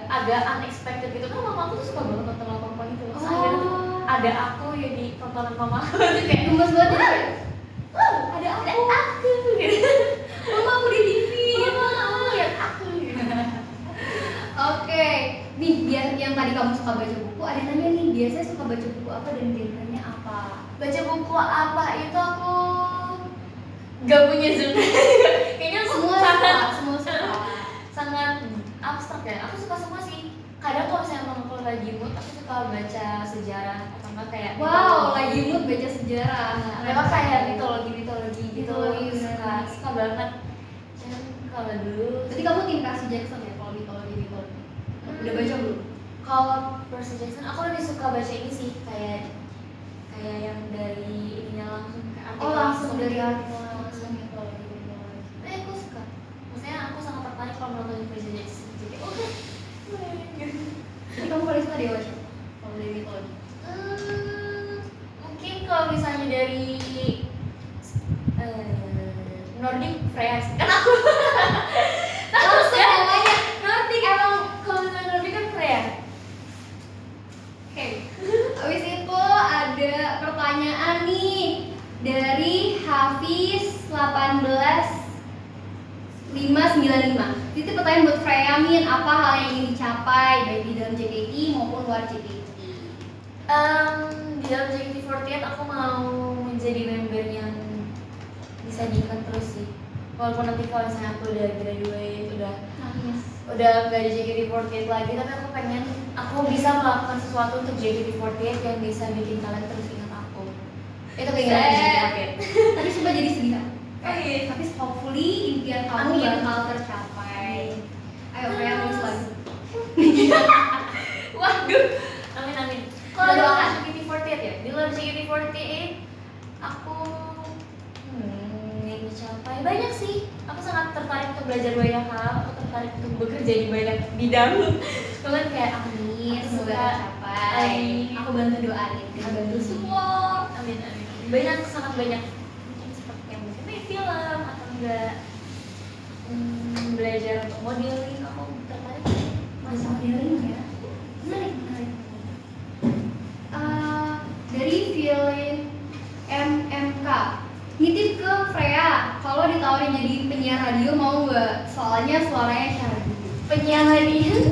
agak unexpected gitu kan. Mama aku tuh suka banget nonton lapor Pak gitu. Terus akhirnya tuh ada aku ya di tontonan mama aku tuh kayak Gemes banget ya? ada aku gitu. Mama aku di TV. Mama lihat aku gitu. Oke, nih biar yang tadi kamu suka baca buku, ada nanya nih biasanya suka baca buku apa dan genrenya apa? Baca buku apa itu aku gak punya genre. Kayaknya Semua suka. sangat abstrak ya. Aku suka semua sih. Kadang kalau misalnya emang kalau lagi mood, aku suka baca sejarah atau enggak kayak Wow, lagi mood baca sejarah. memang kayak mitologi gitu. Mitologi, Suka banget. Cuman kalau dulu Berarti kamu tim Percy Jackson ya kalau mitologi. Udah baca belum? kalau Percy Jackson aku lebih suka baca ini sih, kayak yang dari ininya langsung kayak artikel Langsung dari gitu. artikel langsung mitologi. Aku suka. Maksudnya aku sangat tertarik kalau menonton Percy Jackson. Jadi oke. Jadi kamu paling suka dewa siapa? Kalau dari mitologi? Mungkin kalau misalnya dari Nordic Freya sih. Kan aku Langsung namanya. Nordic emang kalau misalnya Nordic kan Freya. Oke. Habis itu ada pertanyaan nih dari Hafiz 18595. Itu pertanyaan buat Freya Min, apa hal yang ingin dicapai baik di dalam JKT maupun luar JKT? Di dalam JKT48 aku mau menjadi member yang bisa diingat terus sih. Walaupun nanti kalau misalnya aku udah graduate, udah nggak di JKT48 lagi, tapi aku pengen aku bisa melakukan sesuatu untuk JKT48 yang bisa bikin kalian terus ingat aku. Itu keinginan JKT48. Tadi sumpah jadi sedih kan? Iya. Tapi hopefully impian kamu Amin. bakal tercapai. Ayo Freya nulis lagi. Waduh, amin. Kalau di Doakan. luar JKT48 ya, di luar JKT48 aku yang dicapai banyak sih. Aku sangat tertarik untuk belajar banyak hal. Aku tertarik untuk bekerja di banyak bidang. Cuman kayak Amin, aku semoga suka- tercapai. Amin. Aku bantu doain, kita bantu semua. Amin. Banyak, sangat banyak. Mungkin seperti yang mungkin main film atau enggak belajar untuk modeling. Aku tertarik Masa modeling ya? Menarik. Dari Violin MMK, nitip ke Freya, kalau ditawarin jadi penyiar radio mau nggak? Soalnya suaranya syahdu. penyiar hadiah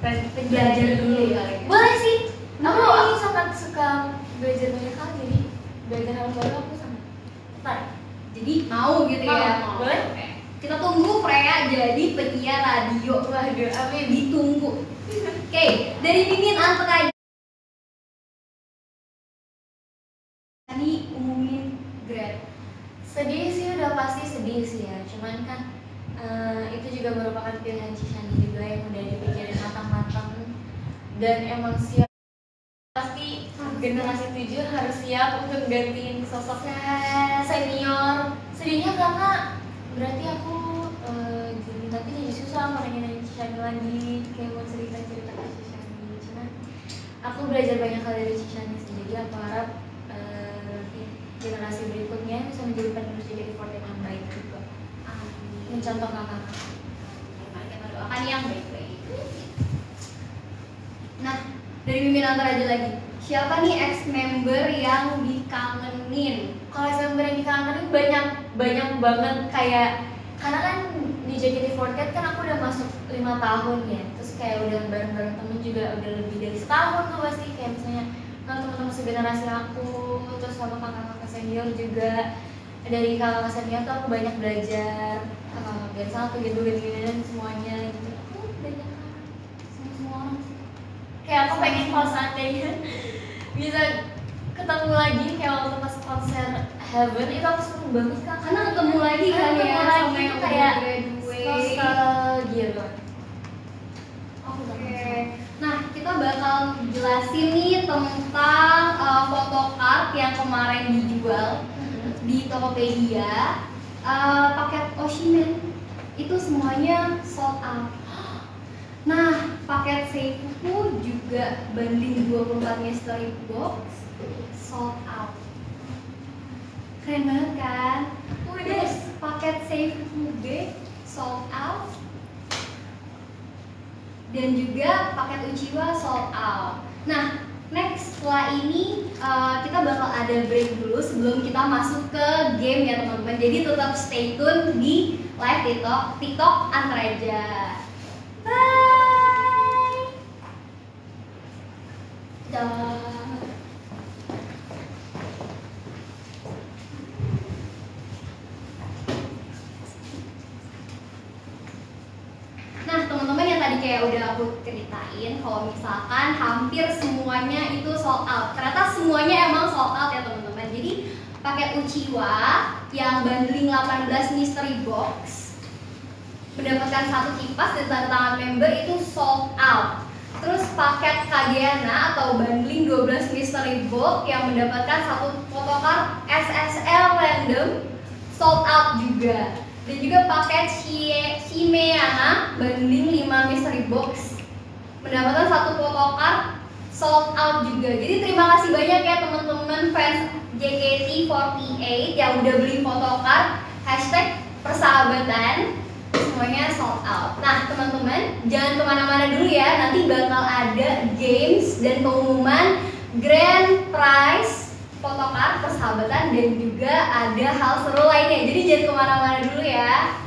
belajar dulu ya. Boleh sih. Aku sangat suka belajar banyak hal, jadi belajar hal baru aku sangat tertarik. Jadi mau gitu ya? Mau. Boleh? Oke. Kita tunggu Freya jadi penyiar radio. Waduh, amin. Ditunggu. Oke, dari Mimin Antara ini umumin grade. Sedih sih, udah pasti sedih sih ya. Cuman kan itu juga merupakan pilihan Cishani juga yang udah dipikirin matang-matang dan emang siap. Pasti generasi 7 harus siap untuk gantiin sosok senior. Sedihnya karena berarti aku jadi nanti jadi susah mau nanya Cishani lagi, kayak mau cerita-cerita ke Cishani. Cuman aku belajar banyak hal dari Cishani sih, jadi aku harap generasi berikutnya bisa menjadi penerus JKT48 yang baik juga. Mencontoh kakak. Mari kita doakan yang baik-baik. Nah, dari Mimin Antara aja lagi. Siapa nih ex-member yang dikangenin? Kalau member yang dikangenin banyak banget, kayak karena kan di JKT48 kan aku udah masuk 5 tahun ya, terus kayak udah bareng-bareng temen juga udah lebih dari setahun tuh pasti, kayak misalnya kan teman-teman segenerasi aku, terus sama kakak-kakak senior juga. Dari kakak senior tuh aku banyak belajar biar satu gitu dan semuanya gitu. Aku banyak sama semua orang sih. Kayak aku pengen kalau seandainya bisa ketemu lagi kayak waktu pas konser Heaven itu aku seneng banget kan, Karena ketemu lagi kan ya ketemu sama lagi yang kayak udah graduate. nostalgia banget. Oke. Nah, kita bakal jelasin nih tentang photocard yang kemarin dijual di Tokopedia. Paket Oshimen itu semuanya sold out. Nah, paket Seifuku juga bundling 24 mystery box sold out. Keren banget kan? Terus paket Seifuku B sold out. Dan juga paket Uchiwa sold out. Nah, next setelah ini kita bakal ada break dulu sebelum kita masuk ke game ya teman-teman. Jadi tetap stay tune di live TikTok Antreja. Bye. Dah. Nah teman-teman yang tadi kayak udah aku ceritain kalau misalkan hampir semuanya itu sold out. Ternyata semuanya emang sold out ya teman-teman. Jadi paket Uchiwa yang bundling 18 mystery box mendapatkan satu kipas dan tanda tangan member itu sold out. Terus paket Kageana atau bundling 12 mystery box yang mendapatkan satu photocard SSL random sold out juga. Dan juga paket Shimeana bundling 5 mystery box mendapatkan satu photocard sold out juga. Jadi terima kasih banyak ya teman-teman fans JKT48 yang udah beli photocard #persahabatan, semuanya sold out. Nah teman-teman jangan kemana-mana dulu ya, nanti bakal ada games dan pengumuman grand prize photocard persahabatan dan juga ada hal seru lainnya. Jadi jangan kemana-mana dulu ya.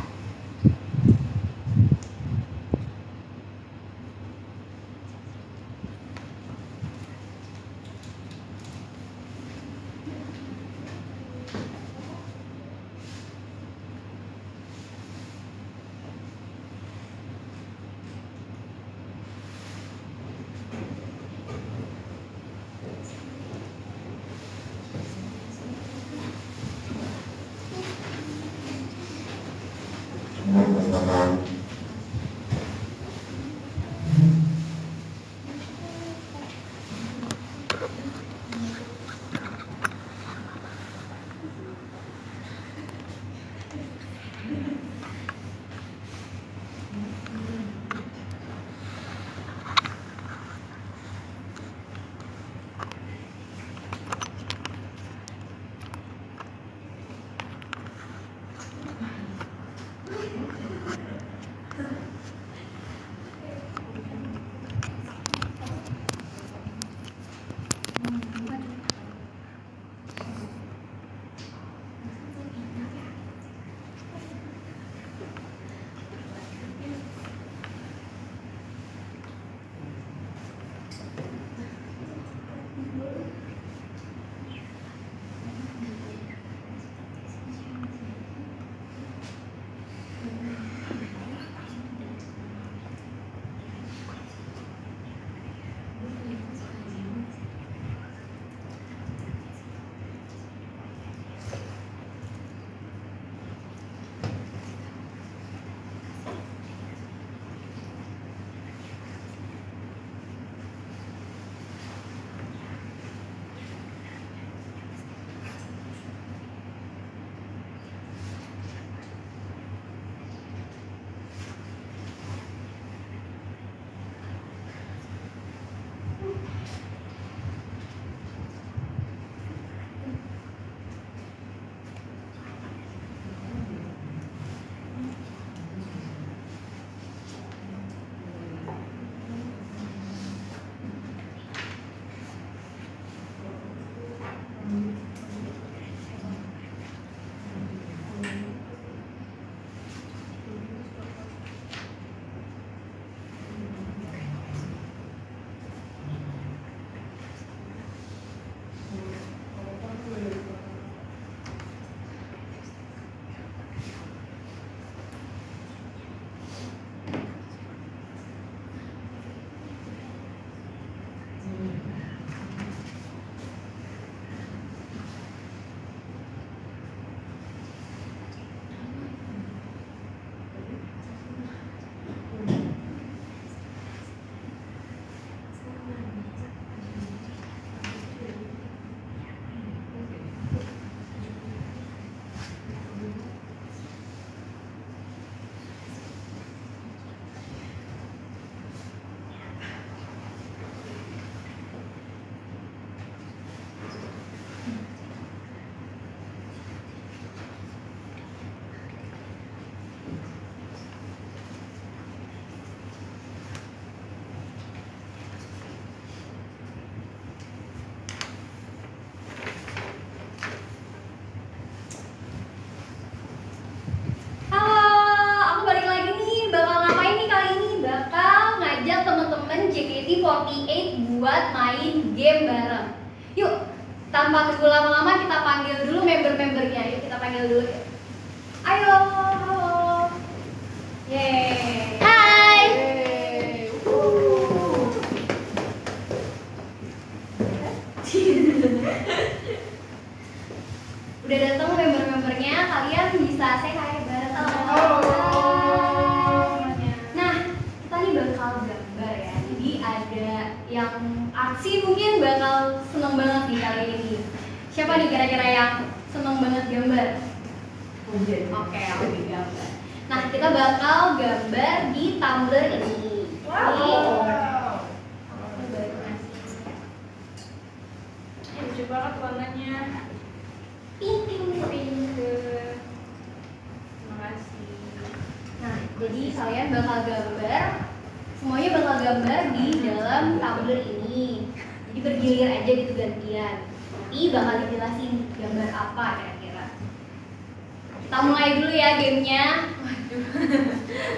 JKT48 buat main game bareng. Yuk, tanpa tunggu lama-lama kita panggil dulu member-membernya. Yuk kita panggil dulu. Ayo, halo. Yeay. Hai. Yeay. Udah datang member-membernya, kalian bisa say hi bareng. Halo. Nah, kita nih bakal gambar ya. Jadi ada yang aksi mungkin bakal seneng banget nih kali ini. Siapa nih kira-kira yang seneng banget gambar? Oke, aku gambar. Nah, kita bakal gambar di tumbler ini. Wow. Lucu banget warnanya. Pink, pink, pink. Terima kasih. Nah, jadi kalian bakal gambar, semuanya bakal gambar di dalam tumbler ini. Jadi bergilir aja gitu gantian. Nanti bakal dijelasin gambar apa kira-kira. Kita mulai dulu ya gamenya.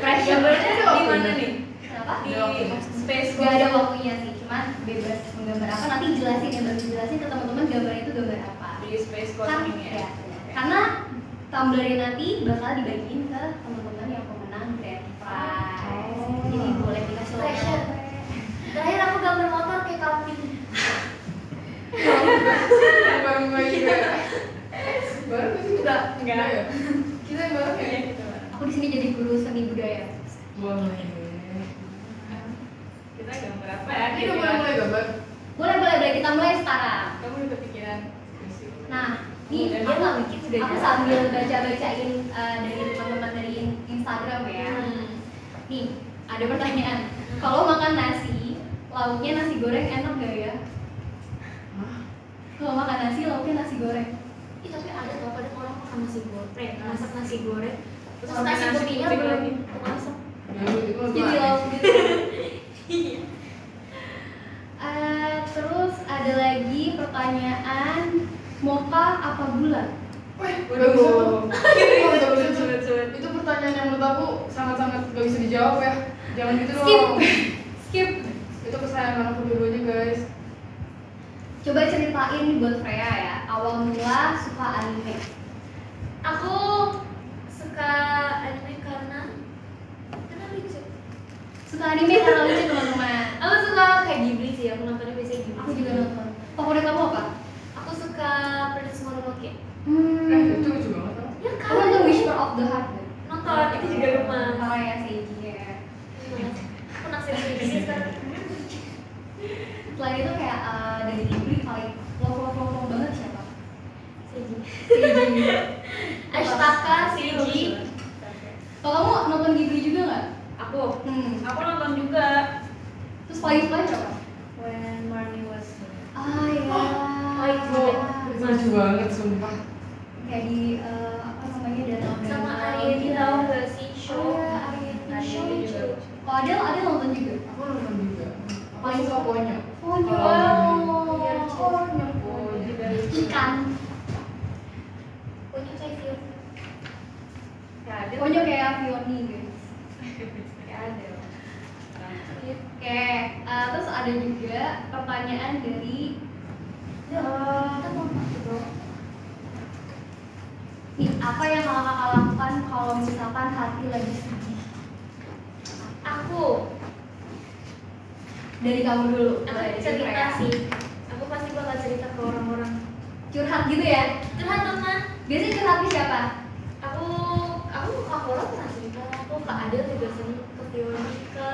Pressure Gambarnya Ada di waktunya. mana nih? Kenapa? Di space Gak ada waktunya sih, cuman bebas menggambar apa nanti jelasin ya, baru jelasin ke teman-teman gambar itu gambar apa. di space Kan, code ini ya. ya. Karena tumblernya nanti bakal dibagiin ke teman-teman yang pemenang grand prize. Jadi boleh dikasih Pressure. Terakhir aku gambar motor kayak Calvin. Baru main juga. Baru sih kita. Enggak. Ya? Kita yang baru ya? Iya, gitu. Aku di sini jadi guru seni budaya. Boleh. Kita gambar apa ya? Ini udah mulai gambar. Boleh kita mulai sekarang. Kamu udah kepikiran? Nah, nih Dia aku, nggak bikin juga aku jalan. sambil baca-bacain dari teman-teman dari Instagram ya. Nih, ada pertanyaan. Kalau makan nasi, lauknya nasi goreng enak gak ya? Hah? Kalau makan nasi, lauknya nasi goreng. Ih, tapi ada tau kadang orang makan nasi goreng, masak nasi goreng, terus Sama nasi nasi putihnya putih belum lagi. masak. Ya, itu mah Jadi manis. lauk gitu. Terus ada lagi pertanyaan, mocha apa bulat? Wih, gak bisa tuh. Gak bisa tuh. Sulit. Itu pertanyaan yang menurut aku sangat-sangat gak bisa dijawab ya. Jangan gitu Skip. dong. Skip. Itu kesayangan aku dua-duanya guys. Coba ceritain buat Freya ya, awal mula suka anime. Aku suka anime karena lucu. Suka anime karena lucu teman-teman. Aku suka kayak Ghibli sih, aku nontonnya biasanya Ghibli. Aku juga nonton. Favorit kamu apa? Aku suka Princess Mononoke. Itu lucu banget tau. Ya Aku nonton Whisper of the Heart. Kan? Nonton, itu juga lumayan. Sama ya Seiji ya. Aku naksir Ghibli sekarang. Selain itu kayak dari Ghibli paling love banget siapa? Seiji. Seiji. Ashtaka, Seiji. Kalau kamu nonton Ghibli juga nggak? Aku Aku nonton juga. Terus paling suka siapa? When Marnie was Ah ya. Oh, itu. Itu lucu banget sumpah. Kayak di apa namanya danau Sama Ariel tahu gak sih show? Oh, ya, Ariel Show juga lucu. lucu. Oh Adel nonton juga. Aku nonton juga. Paling Paling suka Ponyo. Ponyo. Iya, lucu. Ponyo. Ikan. Punya saya film. Ya, ada. Ponyo kayak Fioni guys. Ya, ada. Oke, terus ada juga pertanyaan dari Kita mau pakai bro. nih, apa yang kakak lakukan kalau misalkan hati lagi sedih? Aku Dari kamu dulu. Aku Dari cerita Freya. sih. Aku pasti bakal cerita ke orang-orang. Curhat gitu ya? Curhat sama Biasanya curhat ke siapa? aku ke Kapola pernah cerita. Aku ke Adel juga sering, ke Fioni, ke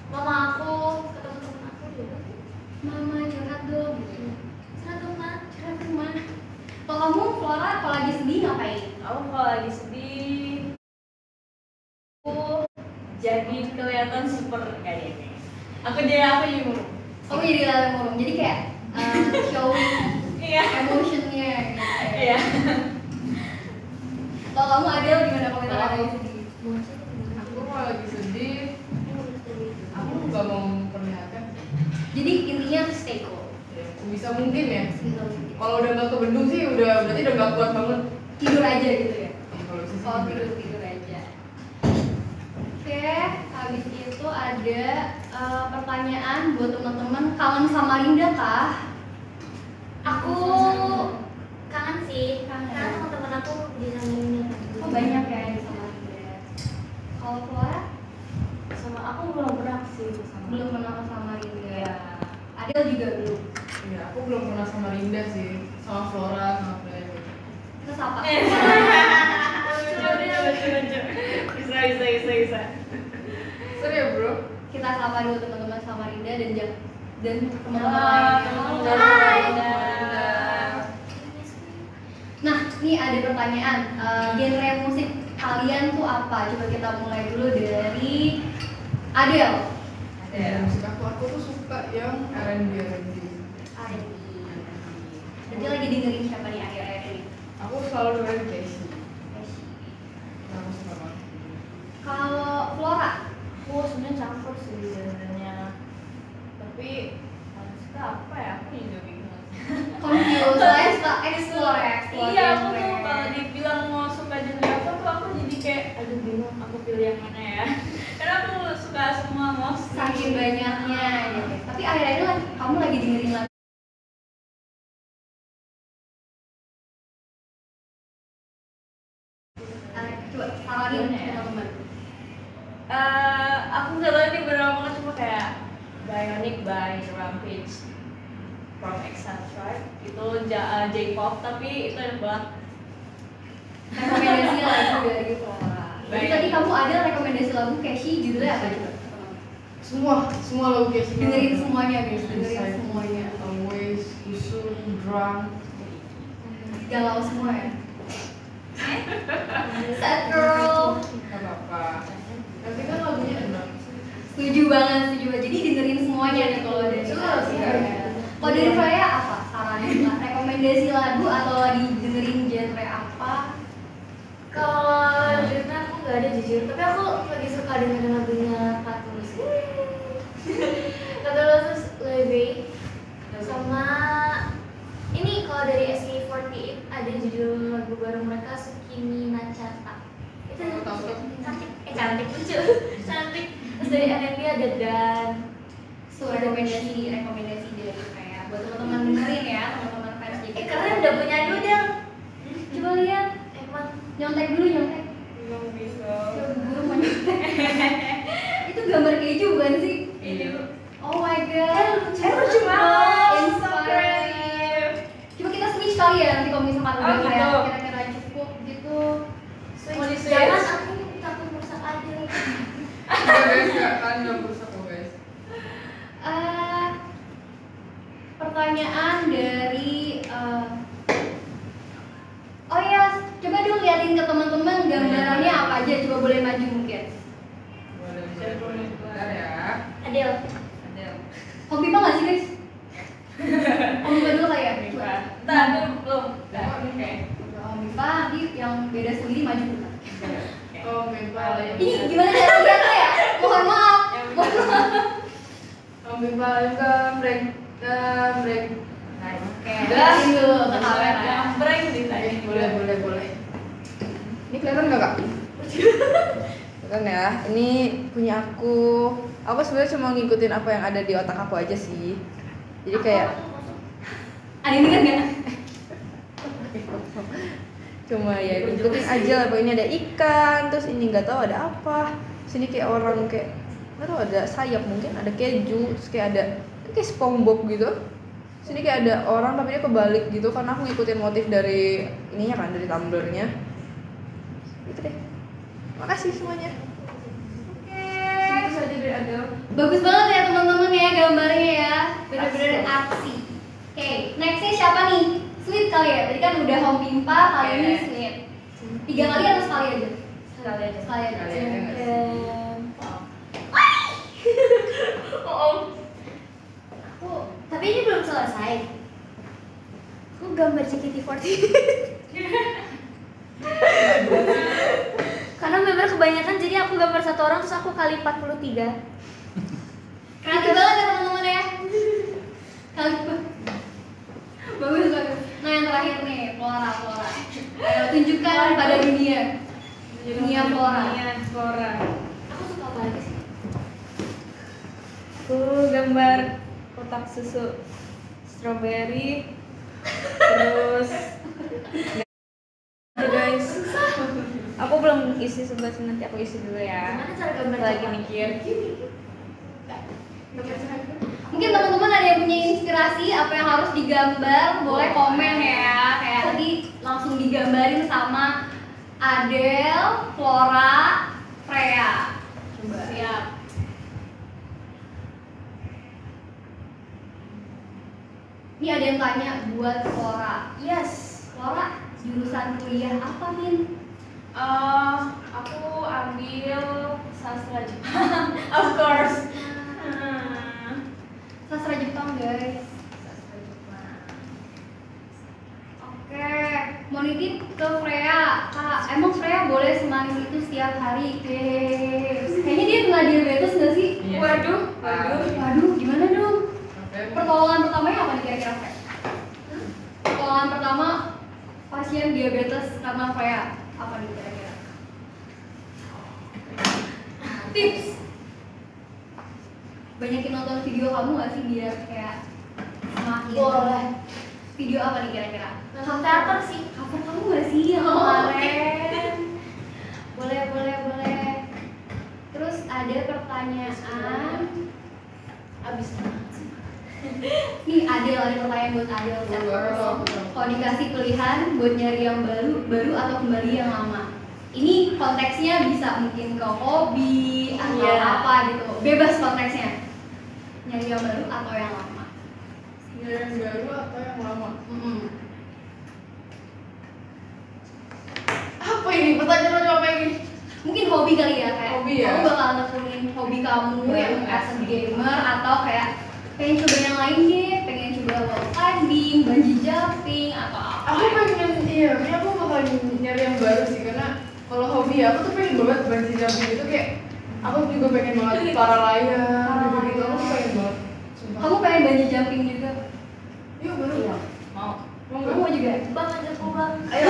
mama aku, ke teman-teman aku juga. Mama curhat dong gitu. Curhat dong, Ma. Curhat ke rumah. Kalau kamu Flora kalau lagi sedih ngapain? Aku kalau lagi sedih, aku jadi kelihatan super kayak ini. Aku jadi murung. Kamu jadi lele murung. Jadi kayak showing Iya. emotionnya gitu. Iya. Kalau kamu Adel gimana kalau misalkan lagi sedih? Aku kalau lagi sedih, aku gak mau memperlihatkan. Jadi intinya stay cool. Ya, bisa mungkin ya. Gitu. Kalau udah gak kebendung sih berarti udah gak kuat banget. Tidur aja gitu ya. Kalau bisa sih Oh gitu. tidur aja. Oke, habis itu ada Pertanyaan buat teman-teman, kangen sama Linda kah? Aku kangen sih, karena teman-teman aku di sana. Oh banyak ya yang sama Linda. Kalau Flora Sama aku belum pernah sih sama. belum pernah sama Linda. Iya. Adel juga belum. Iya, aku belum pernah sama Linda sih, sama Flora, sama Flora gitu. Terus apa? Coba. Bisa. Seru ya bro? Kita sapa dulu teman-teman sama Linda dan teman-teman Halo, lainnya. teman-teman Hai. Linda. Nah, ini ada pertanyaan. Genre musik kalian tuh apa? Coba kita mulai dulu dari Adel. Ada musik aku tuh suka yang R&B. Jadi lagi dengerin siapa nih akhir-akhir ini? Aku selalu dengerin Casey. Aku suka banget. Kalau Flora, Aku sebenarnya campur sih sebenarnya. Tapi paling suka apa ya? Aku juga bingung. confused, saya suka explore. Iya, aku tuh kalau dibilang mau suka genre apa tuh aku jadi kayak aduh bingung aku pilih yang mana ya. Karena aku suka semua musik. Saking banyaknya gitu. Tapi akhir-akhir ini kamu lagi dengerin lagu coba saranin teman-teman. Aku nggak tahu ini beneran banget cuma kayak Bionic by Rampage from Exile Tribe itu J-pop tapi itu enak banget. Rekomendasi lagu dari Flora. Jadi Baik. tadi kamu ada rekomendasi lagu Casey, judulnya apa coba? Semua lagu Casey. Dengerin semuanya guys, dengerin Inside, semuanya. Always, Usul, Drunk. Galau semua ya. Sad girl. Gak apa-apa. Tapi kan lagunya enak. Setuju banget. Jadi dengerin semuanya nih kalau dari Jelas, ya. Kalau dari saya apa? Saranin lah, rekomendasi lagu atau lagi dengerin genre apa? Kalau genre aku nggak ada jujur, tapi aku lagi suka dengerin lagunya Katulus. Katulus Levy sama ini kalau dari SK48 ada judul lagu baru mereka Sukini Nachata. Itu Tahu. cantik lucu, cantik. Terus dari NMB ada Dan. So rekomendasi dari saya buat teman-teman dengerin ya, teman-teman fans JKT. Keren udah punya dua Del. Coba lihat, Emang nyontek dulu nyontek. Belum bisa. Coba guru mau nyontek. Itu gambar keju bukan sih? Iya. Oh my god, lucu banget. Inspiring. Coba kita switch kali ya nanti kalau misalkan Oh, udah gitu. kayak kira-kira cukup gitu. Mau di switch? Jangan aku takut merusak Adil. Enggak guys, gak berusaha kok guys. Pertanyaan dari oh ya, coba dulu liatin ke teman-teman gambarannya apa aja, coba boleh maju mungkin. Boleh. Bentar ya. Adil. Ada. Hobi apa nggak sih guys? Hobi apa dulu kali ya? Coba. Nah, belum. Nah, oke. Hobi apa nanti yang beda sendiri maju dulu. Oh, Mimpa. Ini gimana cara lihatnya ya? Mohon maaf. Oh, Mimpa juga break. Oke. Udah. Liatin dulu ke kamera. Yang break di tadi. Boleh. Ini kelihatan nggak kak? Kelihatan ya. Ini punya aku. Aku sebenarnya cuma ngikutin apa yang ada di otak aku aja sih. Jadi kayak Ada ini kan nggak? cuma ya ngikutin aja lah. Ini ada ikan, terus ini nggak tahu ada apa. Sini kayak orang kayak nggak tahu ada sayap mungkin, ada keju, terus kayak ada kayak SpongeBob gitu. Sini kayak ada orang tapi dia kebalik gitu karena aku ngikutin motif dari ininya kan, dari tumblernya. Gitu deh. Makasih semuanya. Itu saja dari Adel. Bagus banget ya teman-teman ya gambarnya ya, bener-bener aksi. Oke, nextnya siapa nih? Sweet kali ya, tadi kan udah home pimpa, kali ini sweet. 3 kali atau sekali aja? Sekali aja. Sekali aja. Sekali aja. Aku, tapi ini belum selesai. Aku gambar JKT48. Karena member kebanyakan, jadi aku gambar satu orang terus aku kali 43. Kreatif banget ya teman-teman ya. Kali bagus. Nah yang terakhir nih, Flora. Ayo tunjukkan pada dunia. Dunia Flora. Dunia Flora. Aku suka banget sih. gambar kotak susu strawberry, terus guys, aku belum isi sebelah sini, nanti aku isi dulu ya. Gimana cara gambar Lagi coklat? mikir. Mungkin teman-teman ada yang punya inspirasi apa yang harus digambar, boleh komen ya. Kayak tadi langsung digambarin sama Adele, Flora, Freya. Coba. Siap. Ini ada yang tanya buat Flora. Yes, Flora jurusan kuliah apa, Min? Aku ambil sastra Jepang, of course. Sastra Jepang, guys. Sastra Jepang. Oke, mau nitip ke Freya. Kak, emang Freya boleh semanis itu setiap hari? Kayaknya dia kena diabetes nggak sih? Iya. Waduh. Waduh, gimana dong? Pertolongan pertamanya apa nih kira-kira, Freya? Pertolongan pertama pasien diabetes karena Freya apa nih kira-kira? Tips. Banyakin nonton video kamu nggak sih biar kayak semakin Boleh. Video apa nih kira-kira? Nonton teater sih. Cover kamu nggak sih yang kemarin? Boleh. Terus ada pertanyaan. Abis Nih ada pertanyaan buat Adel. Kalau dikasih pilihan buat nyari yang baru atau kembali yang lama. Ini konteksnya bisa mungkin ke hobi atau Iya. apa gitu. Bebas konteksnya. Nyari yang baru atau yang lama. Yang baru atau yang lama? Apa ini? Pertanyaan apa ini? Mungkin hobi kali ya, kayak Hobi ya? kamu bakal nekunin hobi kamu yang as a gamer atau kayak pengen coba yang lain deh, pengen coba wall climbing, bungee jumping atau apa. Aku pengen, iya, kayaknya aku bakal nyari yang baru sih karena kalau hobi aku tuh pengen banget bungee jumping itu kayak aku juga pengen banget para layar gitu, aku tuh pengen banget. Sumpah. Kamu pengen bungee jumping juga? Yuk baru. Iya. Mau. Mau Kamu mau juga? Bang ajak aku bang. Ayo.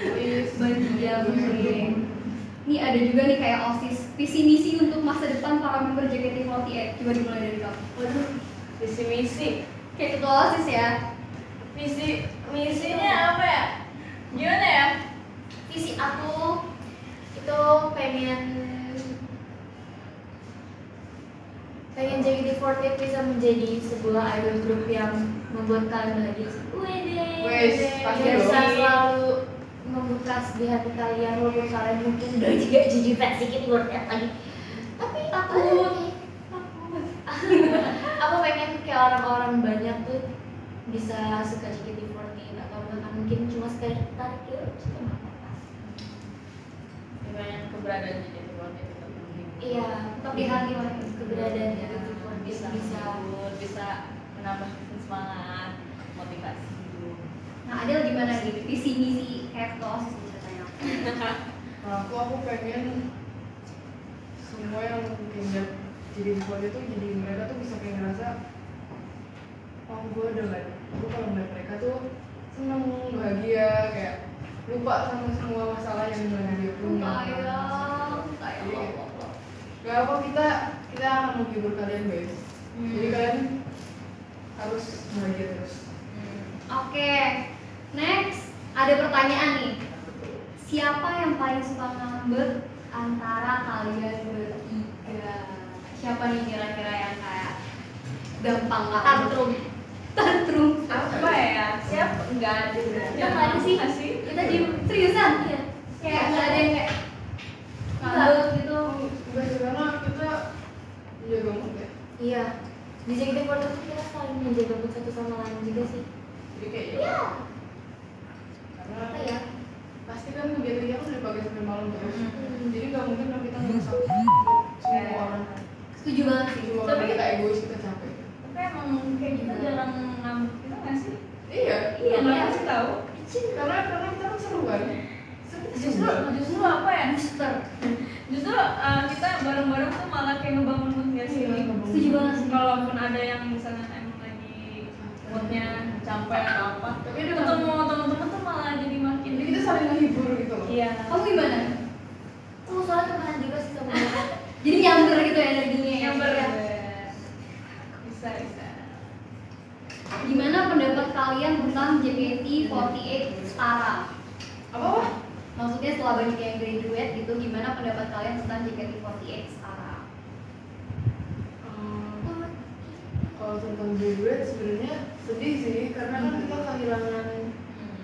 Please. Bungee jumping. Ini ada juga nih kayak OSIS, visi misi untuk masa depan para member JKT48. Coba dimulai dari kamu. Waduh. Visi misi. Kayak ketua OSIS ya. Visi misinya apa ya? Gimana ya? Visi aku itu pengen JKT48 bisa menjadi sebuah idol group yang membuat kalian bahagia. Wes, pasti Bisa dong. selalu membekas di hati kalian walaupun kalian mungkin udah juga jadi fans JKT48 lagi. Tapi aku pengen kayak orang-orang banyak tuh bisa suka JKT48 atau bahkan mungkin cuma sekedar tertarik ya itu nggak apa-apa. Dengan keberadaan JKT48 itu penting. Iya, Tetap di hati lah. keberadaan Ya, JKT48 bisa bisa bisa menambah semangat, motivasi. Nah, Adel gimana nih? Visi misi kayak ketua OSIS bisa tanya. Nah, aku pengen semua yang pindah jadi di itu jadi mereka tuh bisa kayak ngerasa oh gue udah nggak, gue kalau ngeliat mereka tuh seneng bahagia kayak lupa sama semua masalah yang lagi dia punya. Sayang. Gak apa kita akan menghibur kalian guys. Jadi kalian harus bahagia terus. Oke, next ada pertanyaan nih. Siapa yang paling suka ngambek antara kalian bertiga? Siapa nih kira-kira yang kayak gampang nggak tantrum? Apa ya? Siapa? Enggak ada. Nggak ada sih. Nggak sih? Kita diem seriusan? Iya. Kayak nggak ada yang kayak ngambek gitu. Enggak sih karena kita jaga mood ya. Iya. Di JKT48 tuh kita saling menjaga mood satu sama lain juga sih. Jadi kayak ya. Iya. Karena Apa ya? pasti kan kegiatan kita udah pagi sampai malam terus. Jadi nggak mungkin dong kita ngerusak semua orang. Setuju banget sih. Cuma karena kita egois kita capek. Tapi emang kayak gitu jarang ngambek gitu nggak sih? Iya. Iya, nggak sih tahu. Karena kita kan seru kan. Justru apa ya? Booster. Justru kita bareng-bareng tuh malah kayak ngebangun mood nggak sih? Setuju banget sih. Kalaupun ada yang misalnya emang lagi moodnya capek atau apa, Tapi tapi dia ketemu teman-teman tuh malah jadi makin Jadi kita saling menghibur gitu loh. Iya. Kamu gimana? Aku soalnya temenan juga sih sama mereka. Jadi nyamber gitu energinya. Nyamber. Ya. Bisa. Gimana pendapat kalian tentang JKT48 Setara? Apa? Maksudnya setelah banyak yang graduate gitu, gimana pendapat kalian tentang JKT48 Setara? Kalau tentang graduate sebenarnya sedih sih karena kan kita kehilangan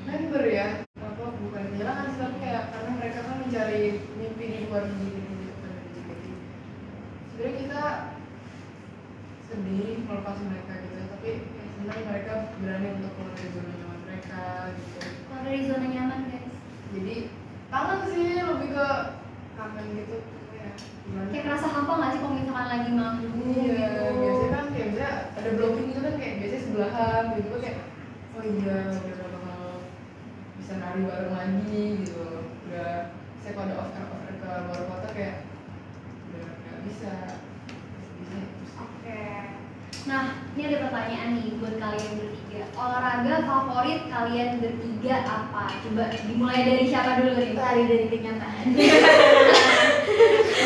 member ya. Apa bukan kehilangan sih, tapi kayak karena mereka kan mencari mimpi di luar diri gitu kan dari JKT. Sebenarnya kita sedih melepas mereka gitu, tapi ya senang mereka berani untuk keluar dari zona nyaman mereka gitu. Kalau dari zona nyaman guys, Jadi kangen sih, lebih ke kangen gitu ya. Gimana? kayak ngerasa hampa nggak sih kalau misalkan lagi manggung Iya, gitu? biasanya kan kayak misalnya ada blocking gitu kan kayak biasanya sebelahan gitu kan kayak oh iya udah gak bakal bisa nari bareng lagi gitu. Udah saya kalau ada offer ke luar kota kayak udah gak bisa. Oke. Nah, ini ada pertanyaan nih buat kalian bertiga. Olahraga favorit kalian bertiga apa? Coba dimulai dari siapa dulu nih? Lari dari kenyataan.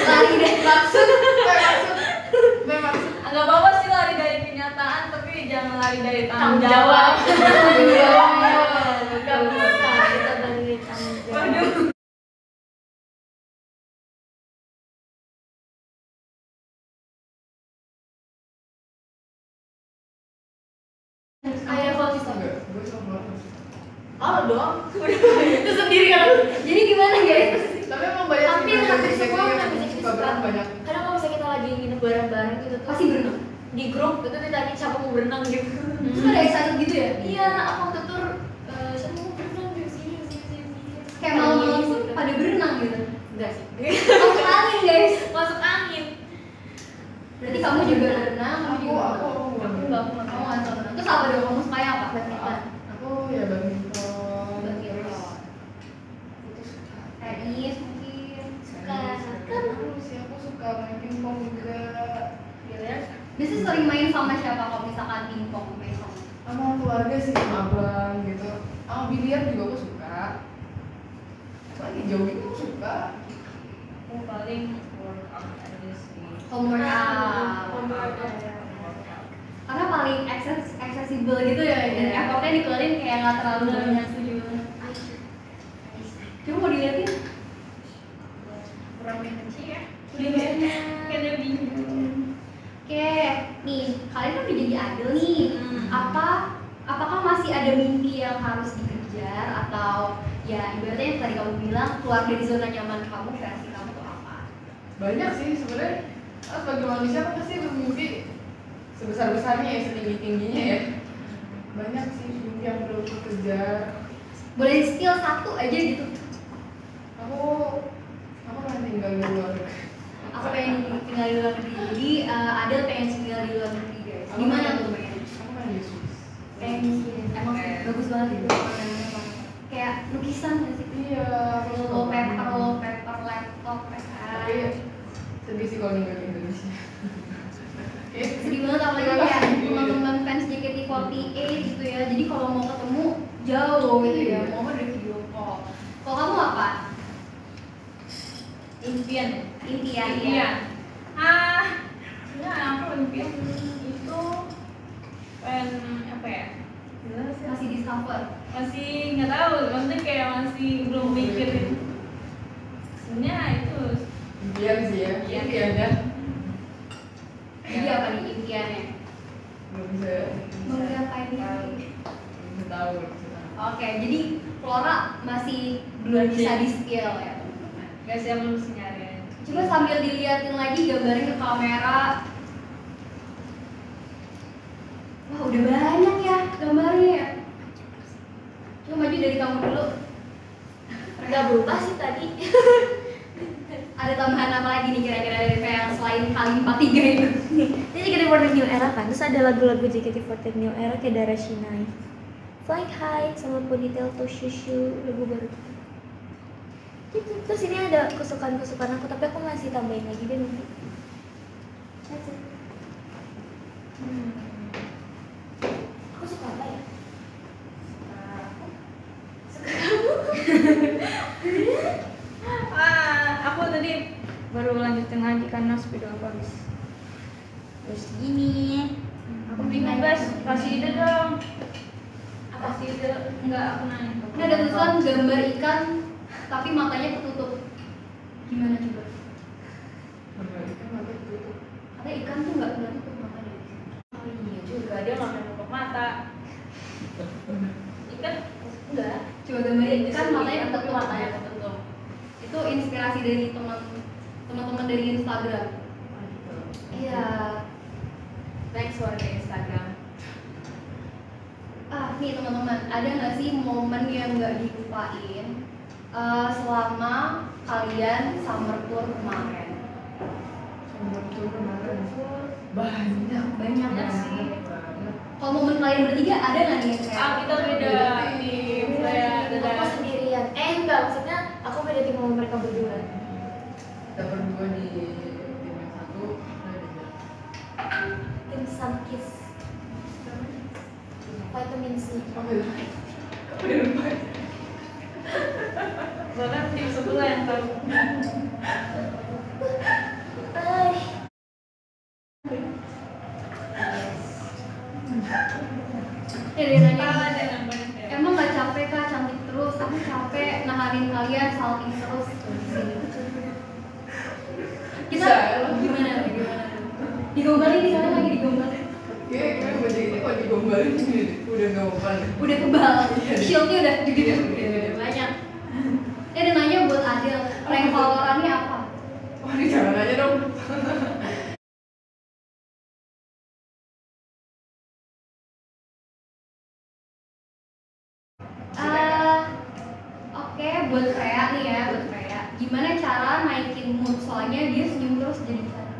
Lari dari Maksud. Nggak apa-apa sih lari dari kenyataan, tapi jangan lari dari tanggung Tanggung jawab. Gak bisa kita lari dari tanggung jawab. Waduh. Ayo kalau bisa. Gue sama banget. Kalau dong. Itu sendiri kan. Jadi gimana guys? Tapi emang banyak Hampir semua yang hampir suka suka. berenang banyak. Kadang kalau misalnya kita lagi nginep bareng-bareng gitu tuh Pasti berenang. di grup itu ditanya siapa mau berenang gitu. Terus ada excited gitu ya? Iya, aku waktu itu siapa mau berenang di sini. Kayak malam-malam pun pada berenang gitu. Enggak sih. Masuk angin guys. Masuk angin. Berarti kamu juga berenang, kamu Aku juga aku berenang. Kamu nggak suka berenang. Terus apa dong? Kamu sukanya apa? Badminton. Aku ya badminton. Badminton. Itu suka. Tenis mungkin. Suka. Kan sih aku suka main pingpong juga. Biasanya sering main sama siapa kalau misalkan pingpong main sama? Sama keluarga sih, sama abang gitu. Sama biliar juga aku suka. Lagi jogging aku suka. Aku paling workout aja sih. Home workout. Karena paling accessible gitu ya, dan effortnya dikeluarin kayak nggak terlalu banyak. Coba mau dilihatin? Kurang benci ya. Kayaknya bingung. Oke, nih kalian kan udah jadi idol nih. Apakah masih ada mimpi yang harus dikejar atau ya ibaratnya yang tadi kamu bilang keluar dari zona nyaman kamu, versi kamu tuh apa? Banyak sih sebenarnya. Sebagai manusia kan pasti bermimpi sebesar-besarnya ya, setinggi-tingginya ya. Banyak sih mimpi yang perlu aku kejar. Boleh steal satu aja gitu. Aku pengen tinggal di luar negeri. Aku pengen tinggal di luar negeri. Jadi Adel pengen tinggal di luar negeri guys. Di mana tuh pengen? Aku pengen di Swiss. Pengen di sini. Emang bagus banget gitu. Kayak lukisan nggak sih? Iya, aku suka banget. wallpaper laptop Tapi sedih sih kalau tinggal di Indonesia. sedih banget apalagi kayak teman-teman fans JKT48 gitu ya. Jadi kalau mau ketemu jauh gitu ya. Mau dari video call. Kalau kamu apa? Impian. Impian ya. Impian. Sebenarnya aku impian itu apa ya? Gimana sih? Masih discover. Masih nggak tahu, maksudnya kayak masih belum mikirin. Sebenarnya itu Impian sih ya. Impian. Impian ya. Jadi apa nih impiannya? Belum bisa. Menggapai mimpi. Belum bisa tahu. Oke, jadi Flora masih belum bisa di skill ya. nggak sih, belum mesti nyari. Coba sambil diliatin lagi gambarnya ke kamera. Wah, udah banyak ya gambarnya ya. Coba maju dari kamu dulu. Enggak berubah sih tadi. Ada tambahan apa lagi nih kira-kira dari yang selain kali 43 itu? Ini JKT48 New Era kan, terus ada lagu-lagu JKT48 New Era kayak Darashinai, Flying High, sama Ponytail to Shushu, lagu baru gitu. Terus ini ada kesukaan-kesukaan aku, tapi aku masih tambahin lagi deh nanti. That's it. Aku suka apa ya? Suka kamu? Aku tadi baru lanjutin lagi karena gitu aku habis gini. Aku bingung guys, kasih ide dong. Kasih ide, enggak aku nanya. Ini ada tulisan gambar ikan tapi matanya ketutup. Gimana coba? Ada ikan tuh nggak tutup matanya. Oh iya juga, dia nggak pernah nutup mata. Ikan enggak. Coba gambarin ikan matanya tapi ketutup. matanya ketutup. Itu inspirasi dari teman-teman dari Instagram. Oh, gitu. Iya. Thanks warga Instagram. Nih teman-teman, ada nggak sih momen yang nggak dilupain selama kalian summer tour kemarin? Banyak. Banyak sih. Kalau momen kalian bertiga ada nggak nih yang kayak? Kita beda tim, saya Aku beda. sendirian. Enggak, maksudnya aku beda tim sama mereka berdua. Kita berdua di tim yang satu, Tim Sunkist. Vitamin C. Soalnya tim sebelah yang tahu. Ay. Dia nanya, Ada yang banyak ya. emang nggak capek kak cantik terus? Aku capek nahanin kalian salting terus di sini. Kita gimana? Digombalin di sana lagi digombalin. Kayaknya baju ini kalau digombalin gini deh, udah nggak mempan. Udah kebal, shieldnya udah gede banyak. Dia ada nanya buat Adel, rank Valorant-nya apa? Wah, ini jangan aja dong. Oke, buat Freya nih ya, buat Freya. Gimana cara naikin mood? Soalnya dia senyum terus jadi sana.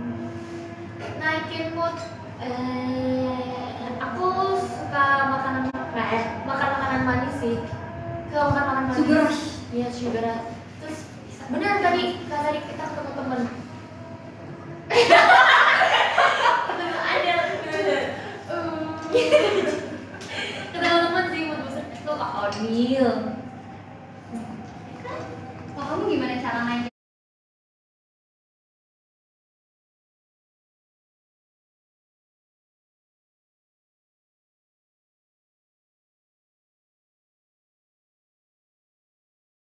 Naikin mood. Aku suka makanan manis sih. Suka makan makanan manis. Sugar rush. Iya, sugar rush. Terus benar tadi kita ketemu temen. Ada. Ketemu temen sih mood bosan itu Kak Onil. Kalau kamu gimana cara naikin?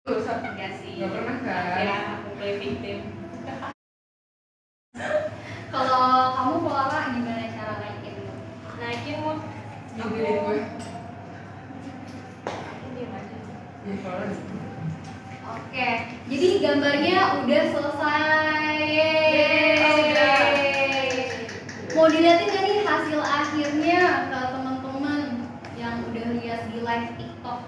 Enggak sih. Nggak pernah kan? Ya, aku play victim. Kalau kamu Flora gimana cara naikin mood? Naikin mood. Nyindirin gue. Diam aja. Iya, kalau Oke, jadi gambarnya udah selesai. Udah. Mau dilihatin nggak nih hasil akhirnya ke teman-teman yang udah lihat di live TikTok?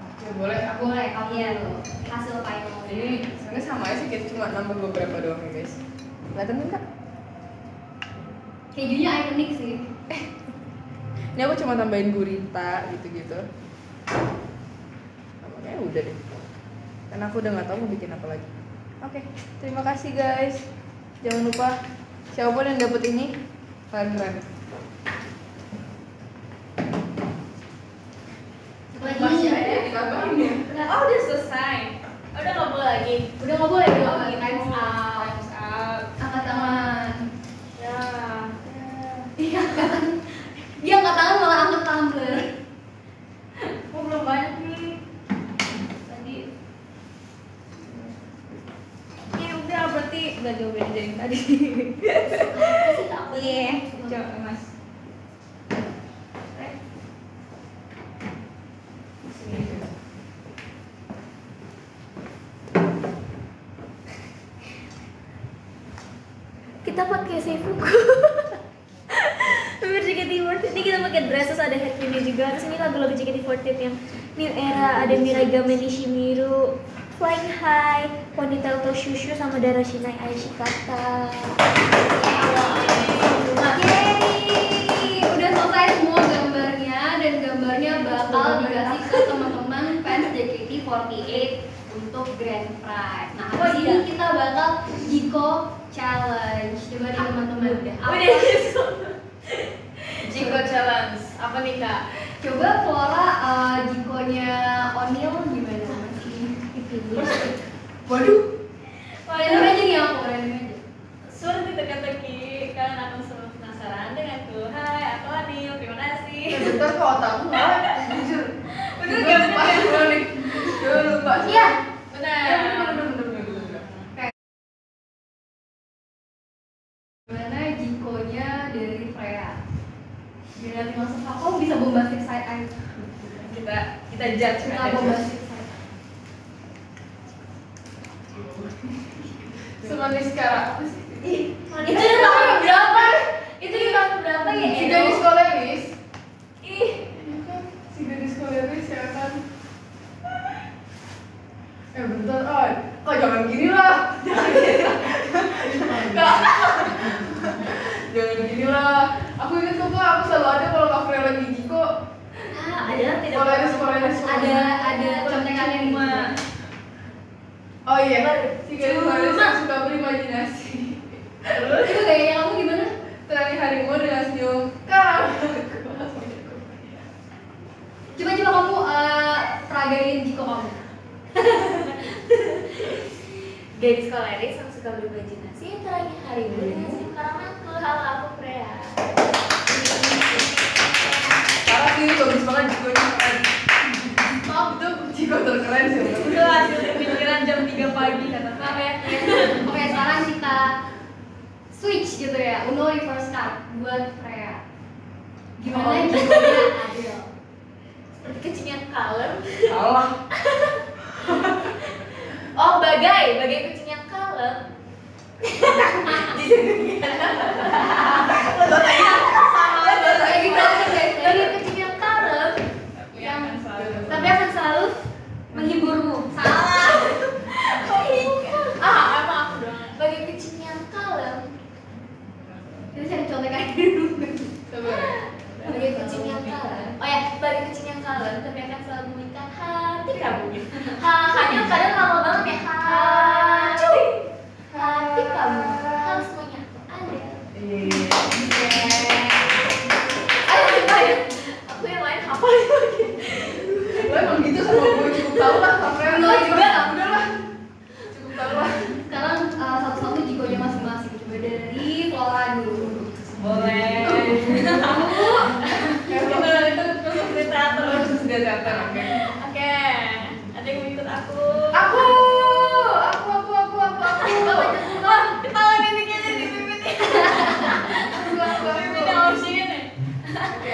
Oke, boleh. Aku Boleh, kamu dulu. Hasil final. ini sebenarnya sama aja sih, kita cuma nambah beberapa doang ya guys. Kelihatan kan? Kejunya ikonik sih. Ini aku cuma tambahin gurita gitu-gitu. Namanya udah deh. Karena aku udah nggak tahu mau bikin apa lagi. Oke, terima kasih guys. Jangan lupa siapapun yang dapet ini keren. Lagi ditambahin ya. Oh, udah selesai. Udah nggak boleh lagi. udah nggak boleh dong. Oh, gitu. Times out. Times out. Angkat tangan. Ya. Iya kan? Dia angkat tangan malah angkat tumbler. Oh, belum banyak nih. Tadi. Ya udah, berarti nggak jauh beda dari yang tadi. Iya. Coba mas. Kita pakai seifuku. Member JKT48 ini kita pakai dress, terus ada headbandnya juga. Terus ini lagu-lagu JKT48 yang new era, ada Miragame Nishimiru, Flying High, Ponytail to Shushu, sama Darashinai Aishikata. Yeay, udah selesai semua gambarnya dan gambarnya bakal dikasih ke teman-teman fans JKT48 untuk Grand Prize. Nah, habis ini kita bakal Jiko Challenge. Coba nih teman-teman. Jiko Challenge. Apa nih kak? Coba Flora Jikonya Onil gimana masih dipilih? Waduh. Dan teka-teki, kalian akan selalu penasaran denganku. Hai, aku Anil, terima kasih. Bentar kok otakku nggak jujur. Bener Gue gak? lupa dulu nih. Gue lupa. Iya. Benar. Gimana jikonya dari Freya? Biar nanti masuk aku bisa bombastic side eye. Kita judge Kita aja. bombastic side. Semanis sekarang. Ih, Itu di tahun berapa? Itu di tahun berapa ya? Si gadis koleris. Ih, Si gadis koleris ya kan. Bentar, ay. Kak jangan gini lah. Jangan gini lah. Kak. Jangan gini lah. Aku ingat kok Kak, aku selalu ada kalau Kak Freya lagi Jiko. ada tidak? Koleris. ada contekannya nih. Oh iya, si gadis koleris yang suka berimajinasi. Itu gayanya kamu gimana? Terani harimu dengan senyum kamu. Coba kamu peragain jiko kamu. Gadis koleris yang suka berimajinasi terangi harimu dengan senyum karamelku. Halo, aku Freya. Parah sih, bagus banget Jikonya. Maaf, itu Jiko terkeren sih. Itu hasil pikiran jam 3 pagi kata Maaf ya. Oke, sekarang kita switch gitu ya. Uno reverse card buat Freya. Gimana jikonya Adil? Seperti kucing yang kalem. Salah. Oh, bagai kucing yang kalem. Bagai kucing yang kalem yang tapi akan selalu menghiburmu. Salah. Emang aku dong. Bagai kucing yang kalem. Kita cari contekannya dulu. Coba. Bagai kucing yang kalem. Oh ya, bagai kucing yang kalem tapi akan selalu memikat hati kamu. Hanya kadang lama banget ya. Cuy. Hati kamu. Hal semuanya aku ada. Ayo. Aku yang lain apa lagi? Lo emang gitu sama gue, cukup tau lah Kak Freya. Lo juga. Udah lah. Cukup tau lah. Sekarang satu-satu jikonya masing-masing. Coba dari Flora dulu. boleh. Itu cerita terus. Sudah teater, oke. Oke, ada yang mau ikut aku? Aku. Wah, kepala mimiknya nih di mimiknya. Mimiknya opsinya nih. Oke.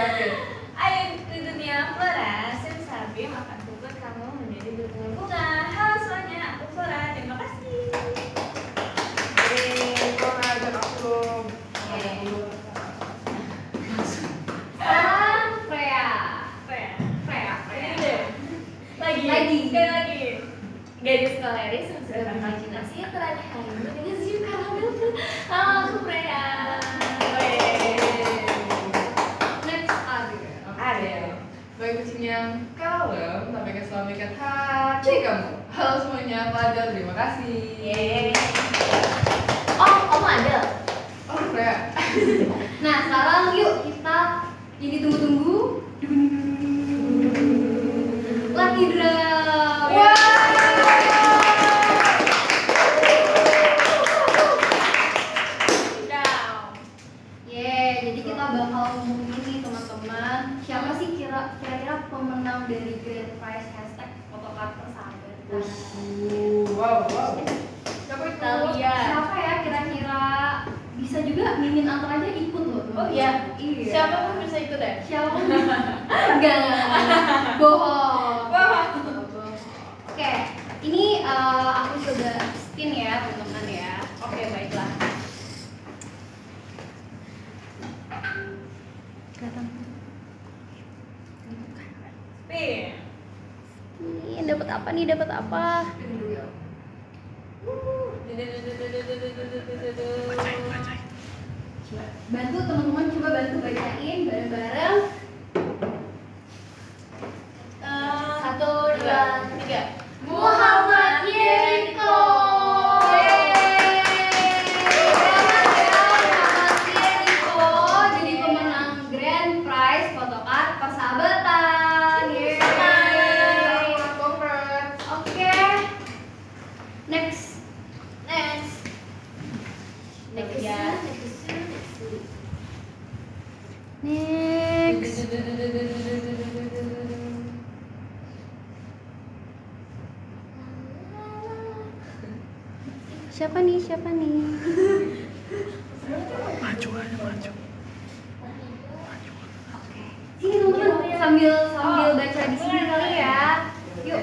Ayo ke dunia Flora, Sabim akan membuat kamu menjadi berbunga-bunga. Halo semuanya, aku Flora. Terima kasih. Flora ajak aku. Sekarang Freya. Ini deh. Lagi. Sekali lagi. Gadis koleris yang sudah berimajinasi terangi harimu dengan senyum karamelku. Halo, aku Freya. Next Adil. Ada. Baik kucing yang kalem, tapi akan selalu mengikat hati kamu. Halo semuanya, aku Adel. Terima kasih. Oh, kamu ada? Oh, Freya. Nah, sekarang yuk kita yang ditunggu-tunggu. Lucky Draw. Jadi kita bakal ngomongin nih teman-teman, siapa sih kira-kira pemenang dari Grand Prize hashtag Photocard Persahabatan? Wow. Siapa itu? Kita lihat. Siapa ya kira-kira? Bisa juga Mimin Antar aja ikut loh. Oh iya. Iya. Siapa pun bisa ikut ya? Siapa pun bisa. Enggak. Bohong. Oke, ini aku coba spin ya teman-teman ya. Oke, baiklah. Spin. Ini dapat apa nih? Dapat apa? Bantu teman-teman, coba bantu bacain bareng-bareng. 1, 2, 3. Muhammad Yeriko. Muhammad Yeriko jadi pemenang Grand Prize Photocard Persahabatan. Yeay. Congrats. Oke. Next. Next ya. Next. Siapa nih? Maju aja, maju. Sini teman-teman sambil baca di sini kali ya. Yuk.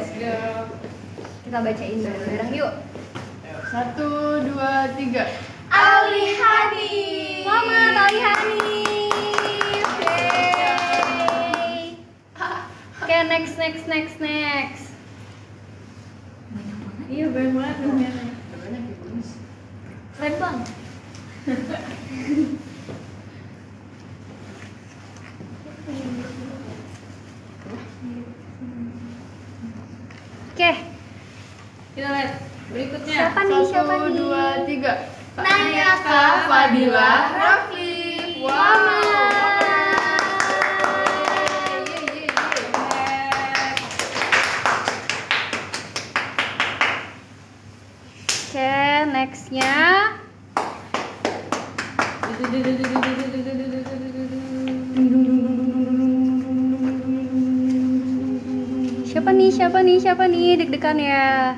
Kita bacain bareng-bareng yuk. 1, 2, 3. Ali Hani. Selamat Ali Hani. Oke, next. Iya banyak banget namanya. Keren bang. Oke, Kita lihat berikutnya. siapa nih? 1, 2, 3. Nanya Kak Fadila Rafli. Oke, nextnya. Siapa nih? Deg-degan ya.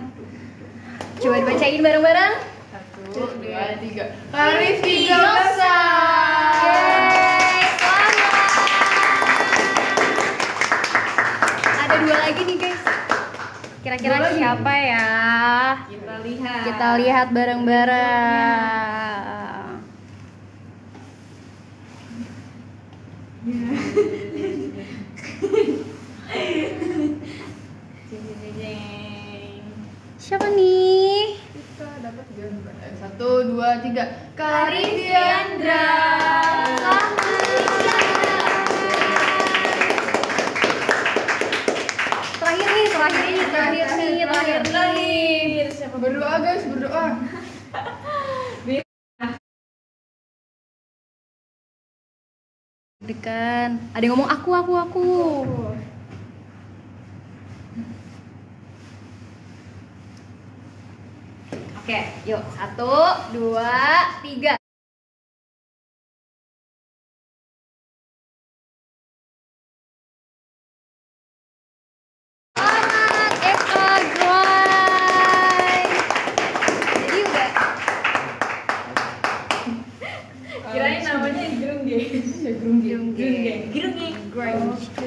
Coba dibacain bareng-bareng. 1, 2, 3. Karifi Gausa. Ada 2 lagi nih guys. Kira-kira siapa ya? Kita lihat. Lihat bareng-bareng. Siapa nih? Kita dapat gambar. 1, 2, 3. Karifiandra. Terakhir. Berdoa guys, berdoa. Dekan. Ada yang ngomong aku. Oke, yuk 1, 2, 3. Selamat Eka Dry. Jadi udah. Kirain namanya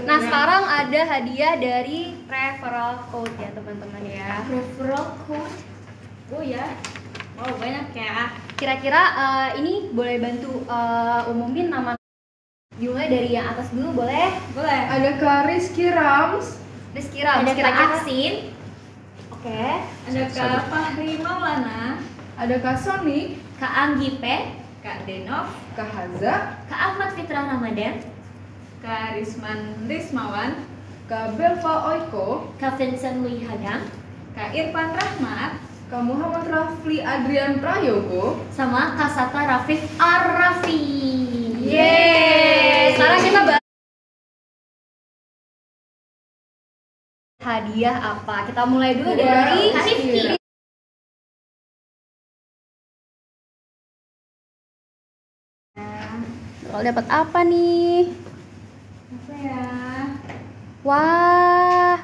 Nah sekarang ada hadiah dari referral code ya teman-teman ya. Referral code. Oh ya. Wow, banyak ya. Kira-kira ini boleh bantu umumin nama. Dimulai dari yang atas dulu boleh? Boleh. Ada Kak Rizky Rams. Rizky Rams. Ada Kak Kira-kira. Aksin. Oke. Ada Kak Fahri Maulana, Ada Kak Sonic. Kak Anggi P. Kak Denov, Kak Haza. Kak Ahmad Fitrah Ramadan. Kak Rismawan, Kak Belva Oiko. Kak Vincent Lee Hadang. Kak Irfan Rahmat, Kak Muhammad Rafli Adrian Prayogo. Sama Kak Sata Rafif Ar-Rafi. Yeay. Sekarang kita bahas hadiah apa? Kita mulai dulu dari Kak Rifki. Kalau dapat apa nih? apa ya? Wah,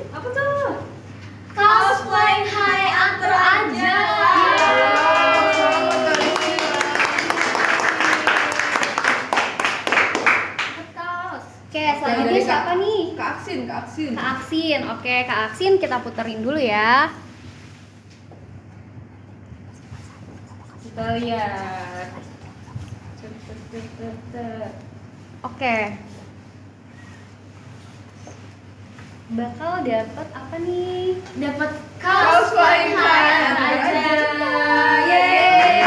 Apa tuh? Kaos Flying High Antar aja. Selamat Kak Rizky. Kaos. oke selanjutnya dari Kak- siapa nih? Kak Aksin. Kak Aksin. Oke, Kak Aksin kita puterin dulu ya. Kita lihat. Oke. Bakal dapat apa nih? Dapat Kaos Flying High Antar Antar aja. Yeay.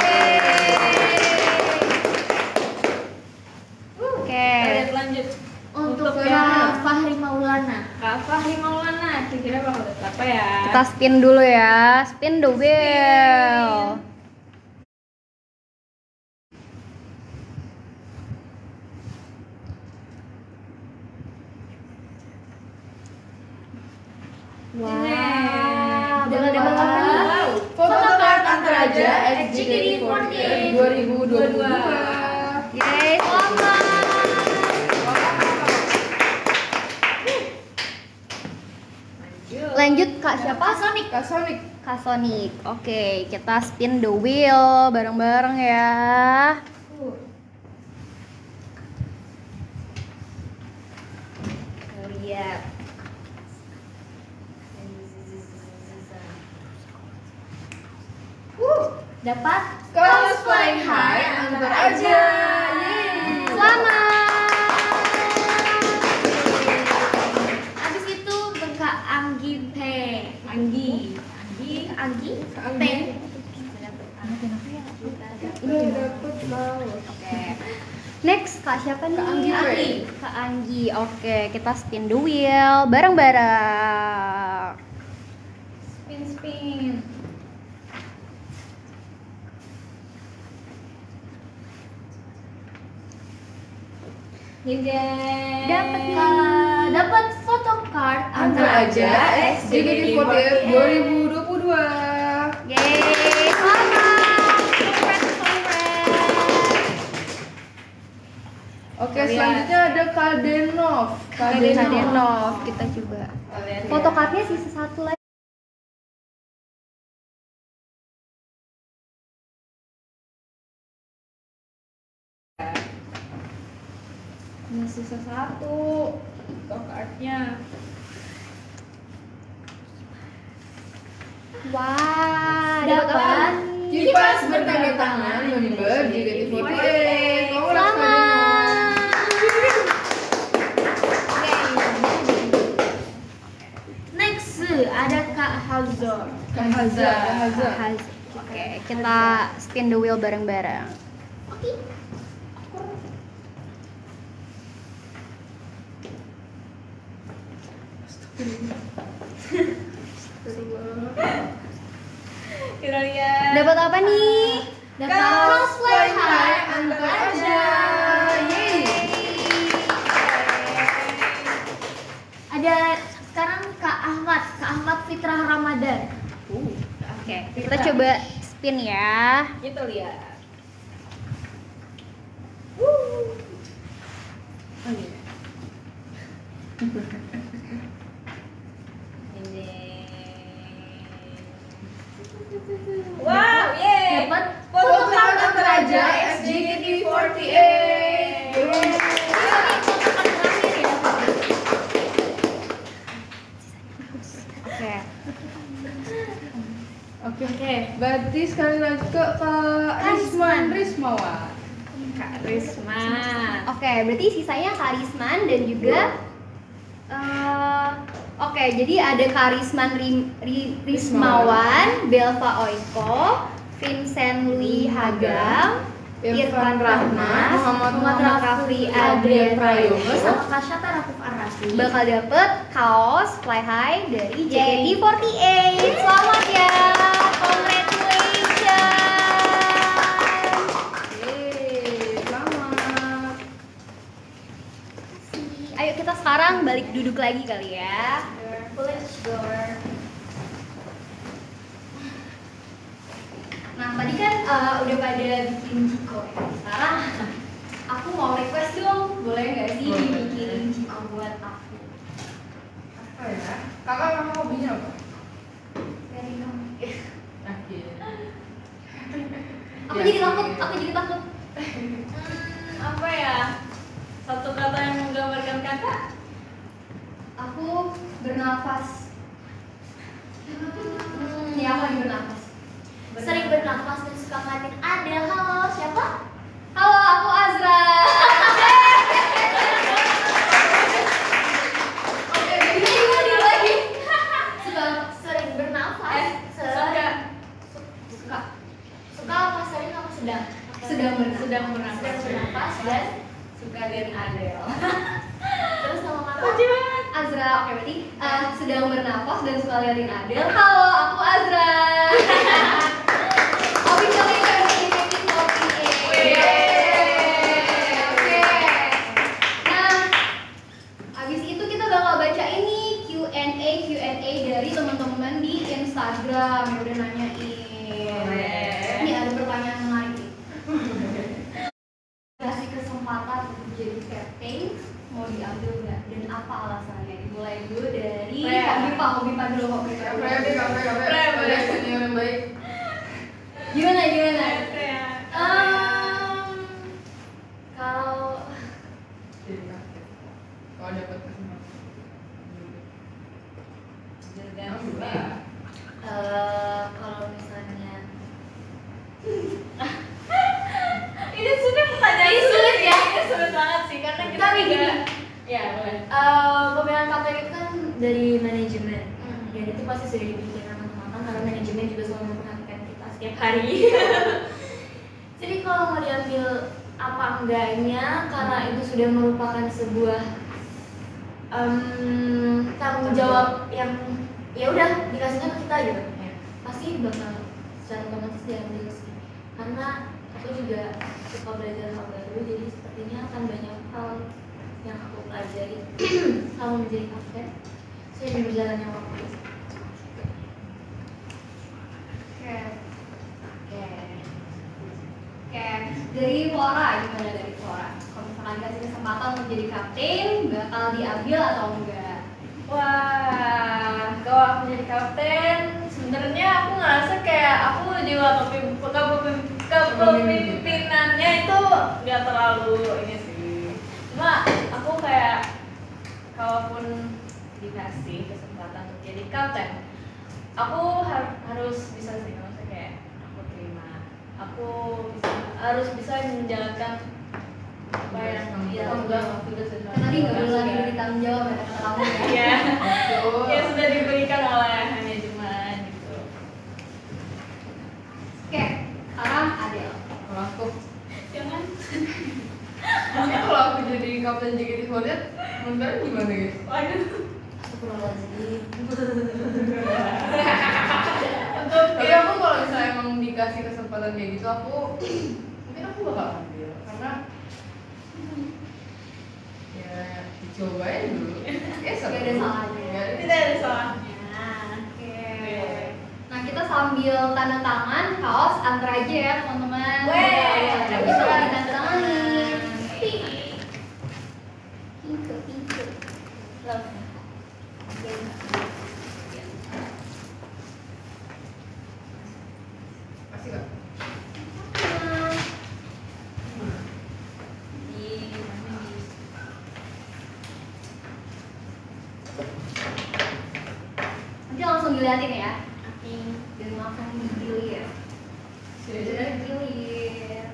Oke. Kita lihat lanjut. Untuk Untuk Kak yang- Fahri Maulana. Kak Fahri Maulana, kira-kira bakal dapat apa ya? Kita spin dulu ya. Spin the wheel. Wah, bakal dapat apa nih? Photocard Antar aja XJKT48 2022. Yeay, selamat. Lanjut Kak siapa? Kak Sonic. Kak Sonic. Oke, kita spin the wheel bareng-bareng ya. Lihat. Dapat Clouds Flying High, antar aja. Yeay. selamat. Habis itu ke Kak Anggi Teh. Anggi. Teh. Udah dapet Clouds. Oke. Next Kak siapa nih? Kak Anggi Teh. Kak Anggi. Oke, kita spin the wheel bareng-bareng. Spin. Dapat nih. Dapat photocard Antar aja XJKT48 2022. Yeay, selamat. Oke, selanjutnya ada Kadenov. Kadenov, kita coba. Kalian Photocardnya sisa satu lagi. Nah, sisa satu photocardnya. Wah, Dapat Kipas bertanda tangan member JKT48. Congrats, Selamat. Next ada Kak Hazor. Kak Haza. Oke, kita spin the wheel bareng-bareng. Kita lihat. Dapat apa nih? Dapat Clouds Flying Flying High, High, antar aja. Yeay. Ada sekarang Kak Ahmad Fitrah Ramadan. Oke, kita coba spin ya. Kita lihat. Wow, yeay. Dapat Photocard antar aja XJKT48. Oke. Oke. Berarti sekali lagi ke Kak Rismawan. Kak Risma. Oke, berarti sisanya Karisman dan juga oke, jadi ada Karisman Rismawan, Belva Oiko, Vincent Louis Hagam, Irfan Rahman, Muhammad Rafli Adrian Prayogo, sama Kak Syata Rafif Arrafi. bakal dapet kaos Fly High dari JKT48. Selamat ya, congratulations. Yeay, selamat. Ayo kita sekarang balik duduk lagi kali ya. Let's go. Nah tadi kan udah pada bikin jiko ya. Sekarang aku mau request dong, boleh nggak sih Boleh. dibikinin jiko buat aku? Apa ya? Kakak hobinya apa? Dari kamu. Aku Ya, jadi takut, oke. aku jadi takut. Apa ya? Satu kata yang menggambarkan kata? Aku bernafas. Ya aku lagi bernafas. Sering bernafas dan suka ngeliatin ada. Halo, siapa? Halo, aku Azra. Oke, Ini lagi. suka sering bernafas. Suka. Suka apa sering apa sedang? Sedang bernafas. Sedang bernafas. Sedang bernafas dan Suka dari Adele. terus nama mama. Lucu banget. Azra, oke berarti sedang bernafas dan suka liatin Adele. Halo, aku Azra. Officially Yeay. Oke. Nah, abis itu kita bakal baca ini Q&A dari teman-teman di Instagram yang udah nanyain. captain mau diambil nggak dan apa alasannya? Dimulai dulu dari Freya. Hobi Pak dulu Hobi Pak. Freya deh, Kak Freya. Freya, boleh. Senior yang baik. Gimana? Kayak Kalau Jadi kapten. Kalau dapat kesempatan. kalau misalnya ini sudah pertanyaan Ini sulit ya? Ini sulit banget sih karena kita Tapi gini. tidak. Ya boleh. pemilihan kapten itu kan dari manajemen Hmm. dan itu pasti sudah dipikirkan matang-matang karena manajemen juga selalu memperhatikan kita setiap hari. Jadi kalau mau diambil apa enggaknya karena itu sudah merupakan sebuah tanggung jawab yang ya udah dikasihnya ke kita gitu, pasti bakal secara otomatis diambil sih karena aku juga suka belajar hal baru jadi sepertinya akan banyak hal yang aku pelajari selama menjadi kapten seiring berjalannya waktu. Oke. Dari Flora gimana dari Flora? Kalau misalkan dikasih kesempatan untuk jadi kapten, bakal diambil atau enggak? Wah, kalau aku jadi kapten, sebenarnya aku ngerasa kayak aku jiwa kepemimpinannya itu nggak terlalu ini sih. Cuma aku kayak kalaupun dikasih kesempatan untuk jadi kapten, aku harus bisa sih, maksudnya kayak aku terima, aku harus bisa menjalankan apa yang tugas Kan tadi nggak boleh lagi dari tanggung jawab ya kata kamu ya. Iya. Betul. Yang sudah diberikan oleh manajemen gitu. Oke, sekarang Adel. Kalau aku, Jangan. ini kalau aku jadi kapten JKT48, menurut kalian gimana guys? Waduh. Astagfirullahaladzim. Tapi aku kalau misalnya emang dikasih kesempatan kayak gitu, mungkin aku bakal ambil karena ya dicobain dulu. Gak ada salahnya. Ya, Tidak ada salahnya. Oke. Nah kita sambil tanda tangan kaos antar aja ya teman-teman. Weh. Bisa lagi tanda tanganin. Pinke. Love. pasti gak? Nanti langsung diliatin ya. Dan langsung digilir. Digilir.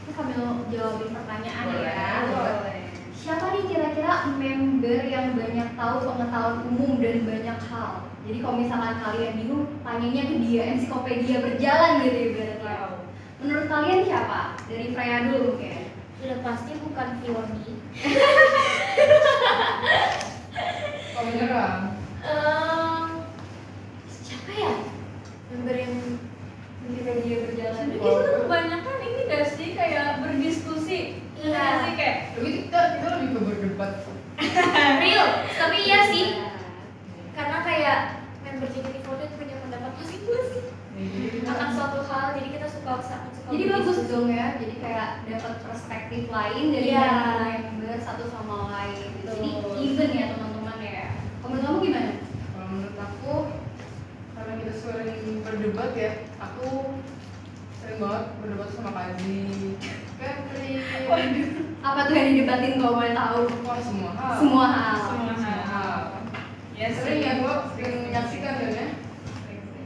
Aku sambil jawabin pertanyaan ya. Siapa nih kira-kira member yang banyak tahu pengetahuan umum dan banyak hal? Jadi kalau misalkan kalian bingung, tanyanya ke dia, ensiklopedia berjalan gitu ibaratnya. Menurut kalian siapa? Dari Freya dulu mungkin. Sudah pasti bukan Fioni. Kalau menyerang, Siapa ya? Member yang Ensiklopedia berjalan. Jadi kita tuh kebanyakan ini gak sih kayak berdiskusi. Iya. Nggak sih kayak tapi kita lebih ke berdebat. real, tapi iya sih karena kayak member JKT48 punya pendapat masing-masing akan suatu hal jadi kita suka Jadi bagus dong ya. Jadi kayak dapat perspektif lain dari Iya. member satu sama lain. Gitu. Jadi Betul. even ya teman-teman ya. Kalau menurut kamu gimana? Kalau menurut aku, karena kita sering berdebat ya, aku sering banget berdebat sama Kazi, Catherine, Apa tuh yang didebatin kalau boleh tahu? wah semua hal. Semua hal. semua hal. Ya Sering ya, sih. gua sering menyaksikan kan ya,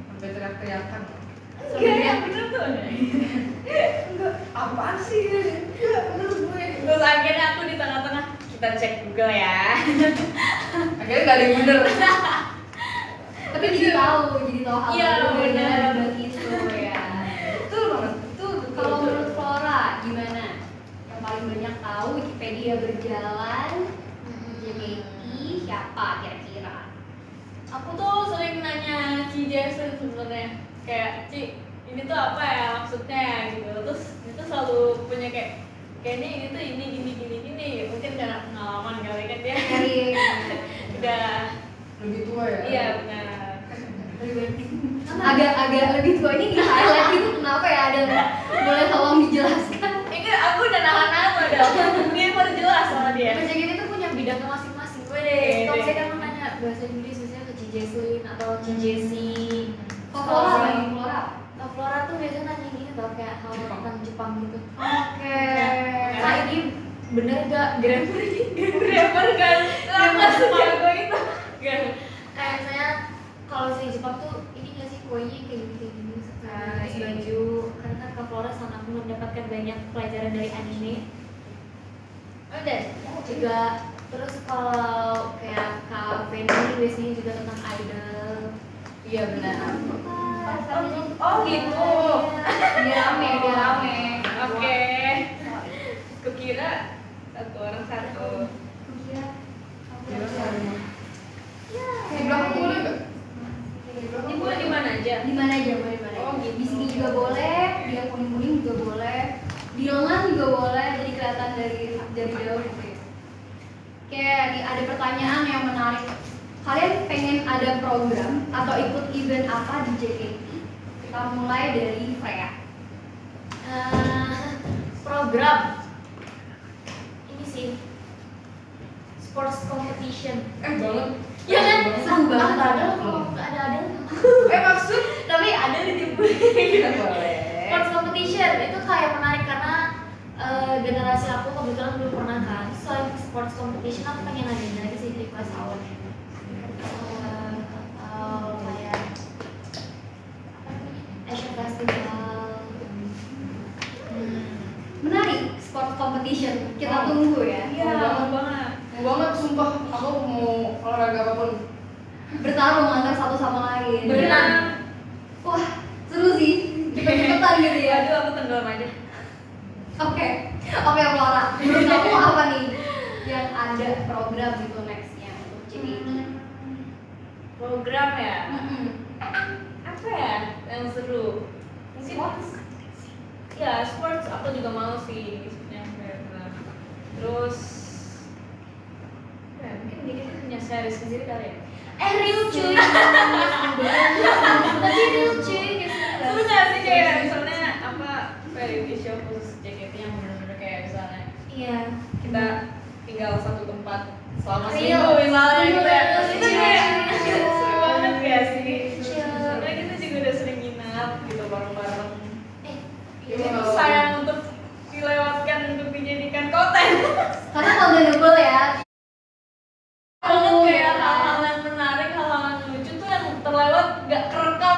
sampai teriak-teriakan. Iya, bener tuh. Enggak, apaan sih? Enggak, menurut gue. Terus akhirnya aku di tengah-tengah kita cek Google ya. Akhirnya gak ada yang bener. Tapi jadi tahu hal Iya, baru dari benar. debat itu ya. Betul banget, betul. Kalau menurut Flora gimana? Yang paling banyak tahu Wikipedia berjalan, JKT siapa kira-kira? Aku tuh sering nanya Ci Jason sebenarnya, kayak Ci ini tuh apa ya maksudnya gitu. Terus itu selalu punya kayaknya ini tuh ini gini. Mungkin karena pengalaman kali kan dia. Udah Lebih tua ya? iya benar. Agak lebih tua ini di highlight itu kenapa ya, ada boleh tolong dijelaskan? Ini aku udah nahan dong. Dia perjelas sama dia. Penjaga itu punya bidangnya masing-masing. Gue deh, kalau saya kan mau nanya bahasa Inggris biasanya ke Cijeslin atau Cijesi. Flora apa nih, Flora? Nah, Flora tuh biasanya nanya gini tau, kayak hal tentang Jepang gitu. Oke. Nah ini bener gak grammar ini? Grammar kan. Apa sama gue itu? Gak. Kayak misalnya kalau si Jepang tuh ini gak sih kuenya kayak gini Ah, terus iya. baju, karena kan Kak Flora sama aku mendapatkan banyak pelajaran dari anime. Udah. Juga terus kalau kayak Kak Fendi biasanya juga tentang idol. Iya benar. Oh, Oh gitu. dia rame. Oke. Kukira satu orang satu. Di belakang boleh nggak? Ini boleh di mana aja? Di mana aja boleh, di mana Oh, aja. gitu. Di sini juga boleh, di yang kuning juga boleh, di lengan juga boleh, jadi kelihatan dari jauh gitu ya. Oke, ini ada pertanyaan yang menarik. Kalian pengen ada program atau ikut event apa di JKT? Kita mulai dari Freya. Program ini sih sports competition. Banget. Iya kan? Seru banget. Nggak ada kalau nggak ada. Maksud? Tapi ada di tim gue. Boleh. Sports competition itu kayak menarik karena generasi aku kebetulan belum pernah kan. Selain sports competition aku pengen ngadain lagi sih di kelas awal. Atau kayak apa namanya? Asian Festival. Menarik, sport competition. Kita tunggu ya. Iya, banget. Mau banget sumpah, aku mau olahraga apapun. Bertarung antara satu sama lain. Benar. Wah, seru sih. Cepet-cepetan gitu ya. Aduh, aku tenggelam aja. Oke, Flora. Menurut kamu apa nih yang ada program gitu nextnya untuk JKT? Program ya. Mm-mm. Apa ya yang seru? Mungkin ya sports aku juga mau sih sebenarnya kayak terus ya, mungkin kita punya series sendiri kali ya. Real cuy. Tapi real cuy gitu. Seru nggak sih kayak misalnya apa variety show khusus JKT yang benar-benar kayak misalnya Iya. kita tinggal satu tempat selama Real. seminggu misalnya gitu ya. Itu Iya. kayak seru banget gak sih? Iya. Karena kita juga udah sering nginap gitu bareng-bareng. Ini Iya. tuh sayang untuk dilewatkan untuk dijadikan konten. Karena vulnerable ya. Banget kayak hal-hal yang menarik, hal-hal yang lucu tuh yang terlewat gak kerekam.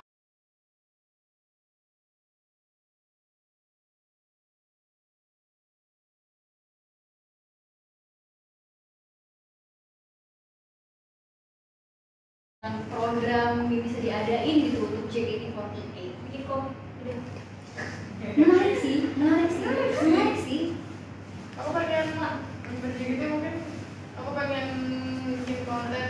Program yang bisa diadain gitu untuk JKT48. Bikin komik. Menarik sih. Aku pengen berjigit mungkin. Aku pengen bikin konten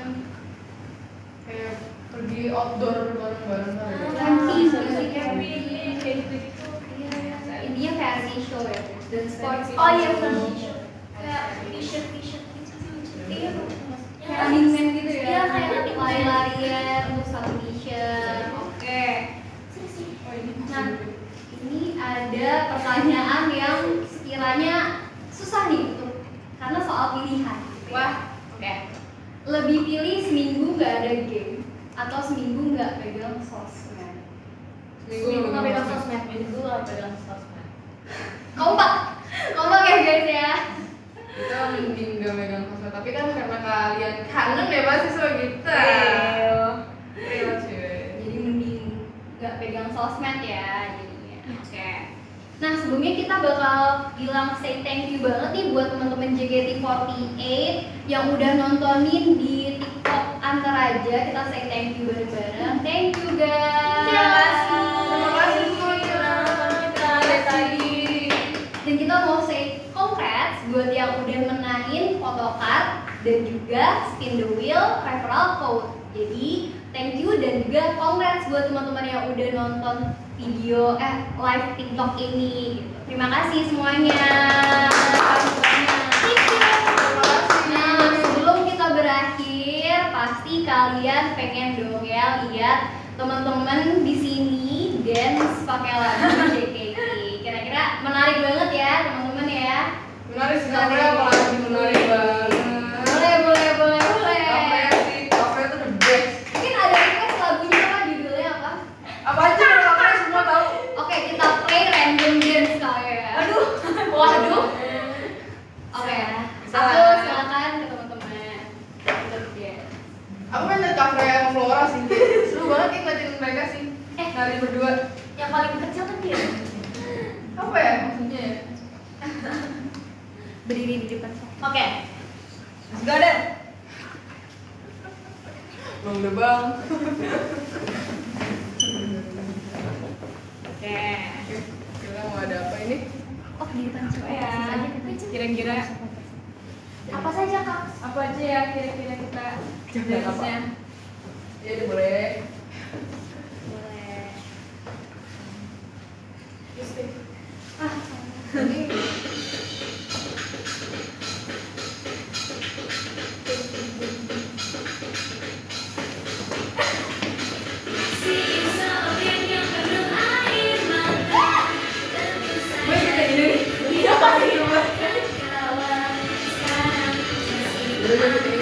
kayak pergi outdoor bareng-bareng kali ya. Camping, Camping, kayak gitu-gitu. Intinya fancy show ya dan sports. Oh iya benar. Kayak t-shirt gitu sih. Iya. Kayak running man gitu ya. Iya kayak running man. Lari-larian untuk satu mission. Oke. Seru sih. Nah, ini ada pertanyaan yang sekiranya susah nih untuk karena soal pilihan. Wah, oke. Lebih pilih seminggu nggak ada game atau seminggu nggak pegang sosmed? Seminggu nggak pegang sosmed, minggu nggak pegang sosmed. Kompak ya guys ya. Kita mending gak megang sosmed, tapi kan karena kalian kangen ya mahasiswa kita. Real cuy. Jadi mending nggak pegang sosmed ya jadinya. Oke. Nah sebelumnya kita bakal bilang say thank you banget nih buat teman-teman JKT48 yang udah nontonin di TikTok Antar aja. Kita say thank you bareng-bareng. Thank you guys. Terima kasih. Terima kasih semuanya. Kita lihat tadi. Dan kita mau say congrats buat yang udah menangin photocard dan juga spin the wheel referral code. Jadi thank you dan juga congrats buat teman-teman yang udah nonton video live TikTok ini gitu. Terima kasih semuanya. Thank you. Nah, sebelum kita berakhir, pasti kalian pengen dong ya lihat teman-teman di sini dance pakai lagu JKT. Kira-kira menarik banget ya teman-teman ya. Menarik sekali, apalagi menarik banget. Boleh. Kafe itu the best. Mungkin ada request lagunya apa, judulnya apa? Apa aja kafe semua tahu. Oke, kita play random dance kali ya. Aduh, waduh. Oke, aku silakan ke teman-teman. Untuk dance. Aku kan liat kafe sama Flora sih. Seru banget nih ngeliatin mereka sih. Nari berdua. Yang paling kecil kan dia. Apa ya maksudnya ya? Berdiri di depan. Oke. Let's go deh. Bang deh bang. Oke. Kita mau ada apa ini? Oh, di depan Apa ya? Kira-kira Apa saja, Kak? apa aja ya kira-kira kita Jangan apa. dance-nya? Iya deh boleh. Boleh. Ah, ini gue bisa ini. Iya, Pak. Udah